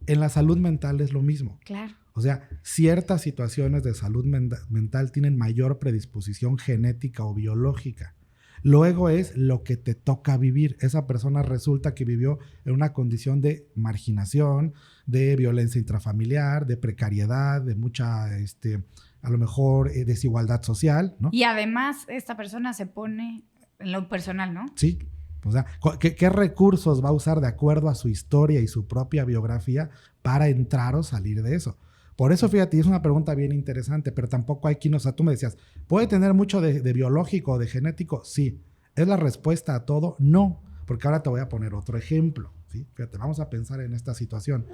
En la salud mental es lo mismo. Claro. O sea, ciertas situaciones de salud mental tienen mayor predisposición genética o biológica. Luego es lo que te toca vivir. Esa persona resulta que vivió en una condición de marginación, de violencia intrafamiliar, de precariedad, de mucha, a lo mejor, desigualdad social, ¿no? Y además esta persona se pone en lo personal, ¿no? Sí. O sea, ¿qué recursos va a usar de acuerdo a su historia y su propia biografía para entrar o salir de eso? Por eso, fíjate, es una pregunta bien interesante, pero tampoco hay quien, o sea, tú me decías, ¿puede tener mucho de biológico o de genético? Sí. ¿Es la respuesta a todo? No, porque ahora te voy a poner otro ejemplo, ¿sí? Fíjate, vamos a pensar en esta situación.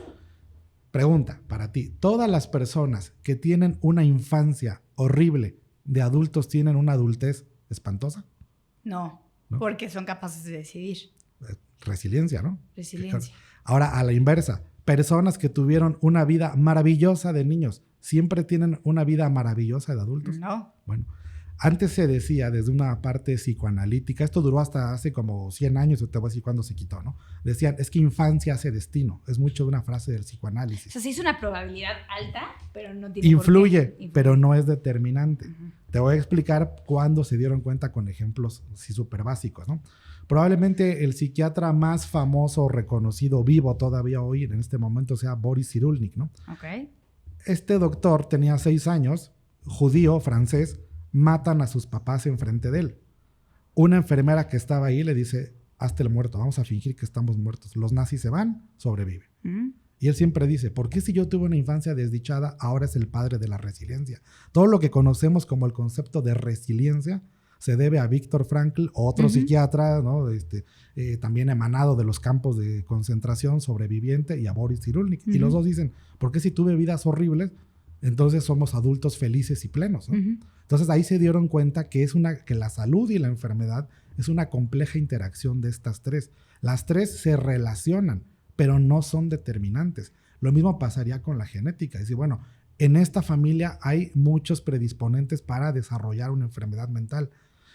Pregunta para ti, ¿todas las personas que tienen una infancia horrible de adultos tienen una adultez espantosa? No. ¿No? Porque son capaces de decidir. Resiliencia, ¿no? Resiliencia. Ahora, a la inversa, personas que tuvieron una vida maravillosa de niños, ¿siempre tienen una vida maravillosa de adultos? No. Bueno, Antes se decía desde una parte psicoanalítica, esto duró hasta hace como 100 años, te voy a decir cuándo se quitó, ¿no? Decían, es que infancia hace destino. Es mucho de una frase del psicoanálisis. O sea, sí es una probabilidad alta, pero no tiene Influye, por qué. Pero no es determinante. Te voy a explicar cuándo se dieron cuenta con ejemplos sí súper básicos, ¿no? Probablemente el psiquiatra más famoso, reconocido, vivo todavía hoy en este momento sea Boris Cyrulnik, ¿no? Ok. Este doctor tenía 6 años, judío, francés, matan a sus papás enfrente de él. Una enfermera que estaba ahí le dice, hazte el muerto, vamos a fingir que estamos muertos. Los nazis se van, sobrevive. Y él siempre dice, ¿por qué si yo tuve una infancia desdichada, ahora es el padre de la resiliencia? Todo lo que conocemos como el concepto de resiliencia se debe a Viktor Frankl, otro psiquiatra, ¿no? También emanado de los campos de concentración, sobreviviente, y a Boris Cyrulnik. Y los dos dicen, ¿por qué si tuve vidas horribles, entonces somos adultos felices y plenos, ¿no? Entonces ahí se dieron cuenta que la salud y la enfermedad es una compleja interacción de estas tres. Las tres se relacionan, pero no son determinantes. Lo mismo pasaría con la genética. Es decir, bueno, en esta familia hay muchos predisponentes para desarrollar una enfermedad mental.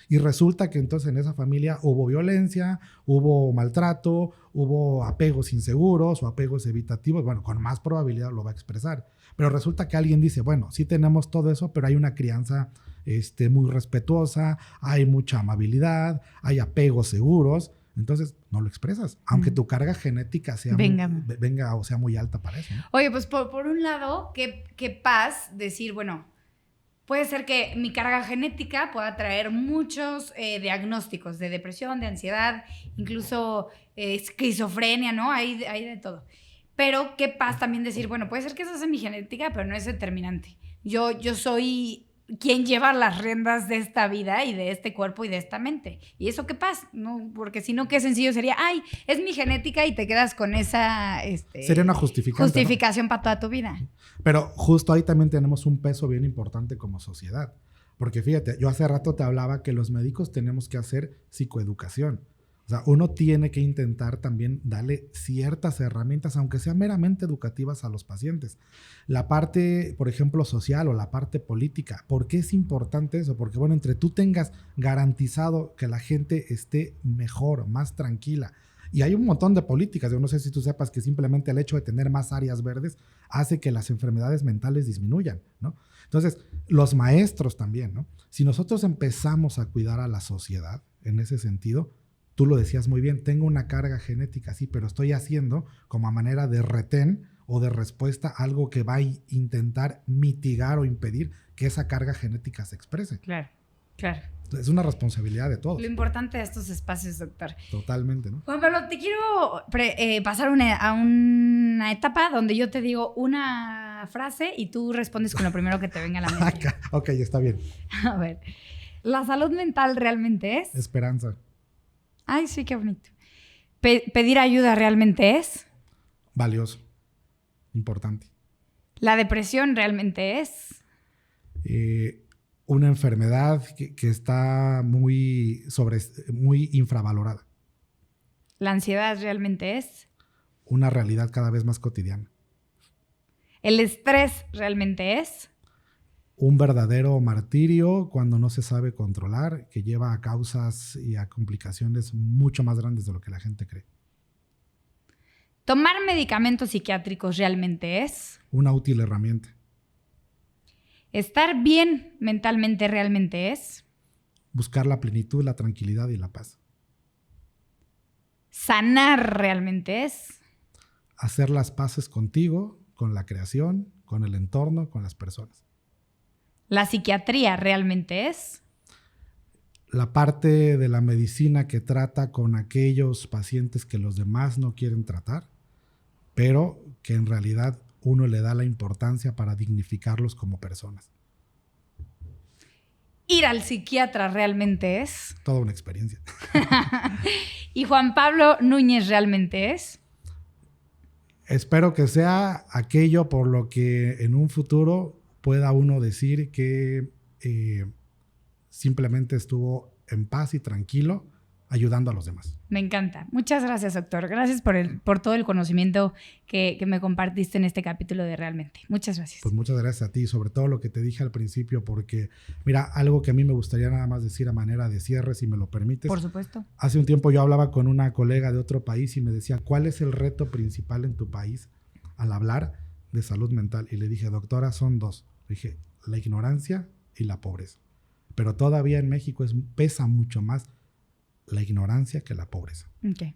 Y resulta que entonces en esa familia hubo violencia, hubo maltrato, hubo apegos inseguros o apegos evitativos. Bueno, con más probabilidad lo va a expresar. Pero resulta que alguien dice, bueno, sí tenemos todo eso, pero hay una crianza muy respetuosa, hay mucha amabilidad, hay apegos seguros. Entonces no lo expresas, aunque tu carga genética venga o sea muy alta para eso, ¿no? Oye, pues por un lado, qué paz decir, bueno, puede ser que mi carga genética pueda traer muchos diagnósticos de depresión, de ansiedad, incluso esquizofrenia, ¿no? Hay de todo. Pero qué paz también decir, bueno, puede ser que eso sea mi genética, pero no es determinante. Yo soy quien lleva las riendas de esta vida y de este cuerpo y de esta mente. Y eso qué paz, ¿no? Porque si no, qué sencillo sería, ay, es mi genética y te quedas con esa sería una justificación, ¿no? Para toda tu vida. Pero justo ahí también tenemos un peso bien importante como sociedad. Porque fíjate, yo hace rato te hablaba que los médicos tenemos que hacer psicoeducación. O sea, uno tiene que intentar también darle ciertas herramientas, aunque sean meramente educativas a los pacientes. La parte, por ejemplo, social o la parte política. ¿Por qué es importante eso? Porque, bueno, entre tú tengas garantizado que la gente esté mejor, más tranquila. Y hay un montón de políticas. Yo no sé si tú sepas que simplemente el hecho de tener más áreas verdes hace que las enfermedades mentales disminuyan, ¿no? Entonces, los maestros también, ¿no? Si nosotros empezamos a cuidar a la sociedad en ese sentido, tú lo decías muy bien, tengo una carga genética, sí, pero estoy haciendo como a manera de retén o de respuesta algo que va a intentar mitigar o impedir que esa carga genética se exprese. Claro. Es una responsabilidad de todos. Lo importante de estos espacios, doctor. Totalmente, ¿no? Juan Pablo, te quiero pasar a una etapa donde yo te digo una frase y tú respondes con lo primero que te venga a la mente. Ok, está bien. A ver, ¿la salud mental realmente es? Esperanza. Ay, sí, qué bonito. ¿Pedir ayuda realmente es? Valioso. Importante. ¿La depresión realmente es? Una enfermedad que está muy infravalorada. ¿La ansiedad realmente es? Una realidad cada vez más cotidiana. ¿El estrés realmente es? Un verdadero martirio cuando no se sabe controlar, que lleva a causas y a complicaciones mucho más grandes de lo que la gente cree. ¿Tomar medicamentos psiquiátricos realmente es? Una útil herramienta. ¿Estar bien mentalmente realmente es? Buscar la plenitud, la tranquilidad y la paz. ¿Sanar realmente es? Hacer las paces contigo, con la creación, con el entorno, con las personas. ¿La psiquiatría realmente es? La parte de la medicina que trata con aquellos pacientes que los demás no quieren tratar, pero que en realidad uno le da la importancia para dignificarlos como personas. ¿Ir al psiquiatra realmente es? Toda una experiencia. ¿Y Juan Pablo Núñez realmente es? Espero que sea aquello por lo que en un futuro pueda uno decir que simplemente estuvo en paz y tranquilo ayudando a los demás. Me encanta. Muchas gracias, doctor. Gracias por todo el conocimiento que me compartiste en este capítulo de Realmente. Muchas gracias. Pues muchas gracias a ti, sobre todo lo que te dije al principio, porque mira, algo que a mí me gustaría nada más decir a manera de cierre, si me lo permites. Por supuesto. Hace un tiempo yo hablaba con una colega de otro país y me decía, ¿cuál es el reto principal en tu país al hablar de salud mental? Y le dije, doctora, son dos. Le dije, la ignorancia y la pobreza. Pero todavía en México pesa mucho más la ignorancia que la pobreza. Okay.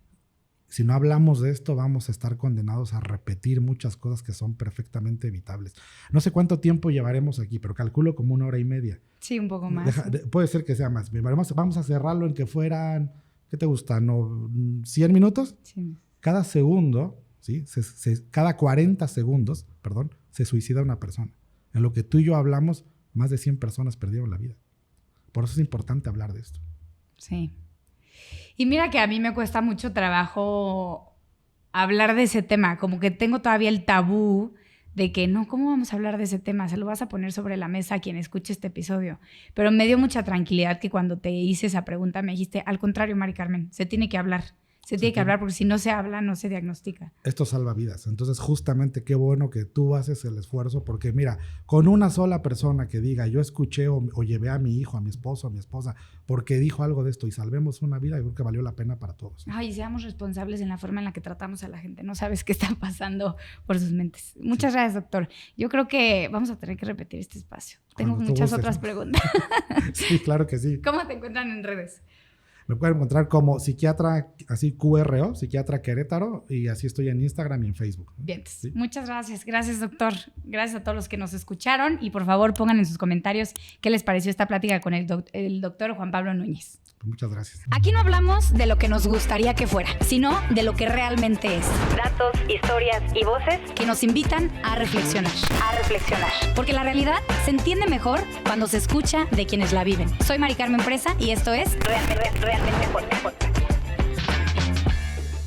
Si no hablamos de esto, vamos a estar condenados a repetir muchas cosas que son perfectamente evitables. No sé cuánto tiempo llevaremos aquí, pero calculo como 1 hora y media. Sí, un poco más. Puede ser que sea más. Vamos a cerrarlo en que fueran, ¿qué te gusta? ¿No? ¿100 minutos? Sí. Cada segundo, ¿sí? Cada 40 segundos, perdón, se suicida una persona. En lo que tú y yo hablamos, más de 100 personas perdieron la vida. Por eso es importante hablar de esto. Sí. Y mira que a mí me cuesta mucho trabajo hablar de ese tema, como que tengo todavía el tabú de que no, ¿cómo vamos a hablar de ese tema? Se lo vas a poner sobre la mesa a quien escuche este episodio. Pero me dio mucha tranquilidad que cuando te hice esa pregunta me dijiste, al contrario, Mari Carmen, se tiene que hablar. Se tiene que hablar porque si no se habla, no se diagnostica. Esto salva vidas. Entonces, justamente qué bueno que tú haces el esfuerzo porque, mira, con una sola persona que diga, yo escuché o llevé a mi hijo, a mi esposo, a mi esposa, porque dijo algo de esto y salvemos una vida, yo creo que valió la pena para todos. Ay, seamos responsables en la forma en la que tratamos a la gente. No sabes qué está pasando por sus mentes. Muchas gracias, doctor. Yo creo que vamos a tener que repetir este espacio. Tengo muchas otras preguntas. Sí, claro que sí. ¿Cómo te encuentran en redes? Me pueden encontrar como psiquiatra, así QRO, psiquiatra Querétaro, y así estoy en Instagram y en Facebook. Bien, ¿Sí? Muchas gracias. Gracias, doctor. Gracias a todos los que nos escucharon y por favor pongan en sus comentarios qué les pareció esta plática con el doctor Juan Pablo Núñez. Pues muchas gracias. Aquí no hablamos de lo que nos gustaría que fuera, sino de lo que realmente es. Datos, historias y voces que nos invitan a reflexionar. Porque la realidad se entiende mejor cuando se escucha de quienes la viven. Soy Mari Carmen Presa y esto es Realmente Podcast.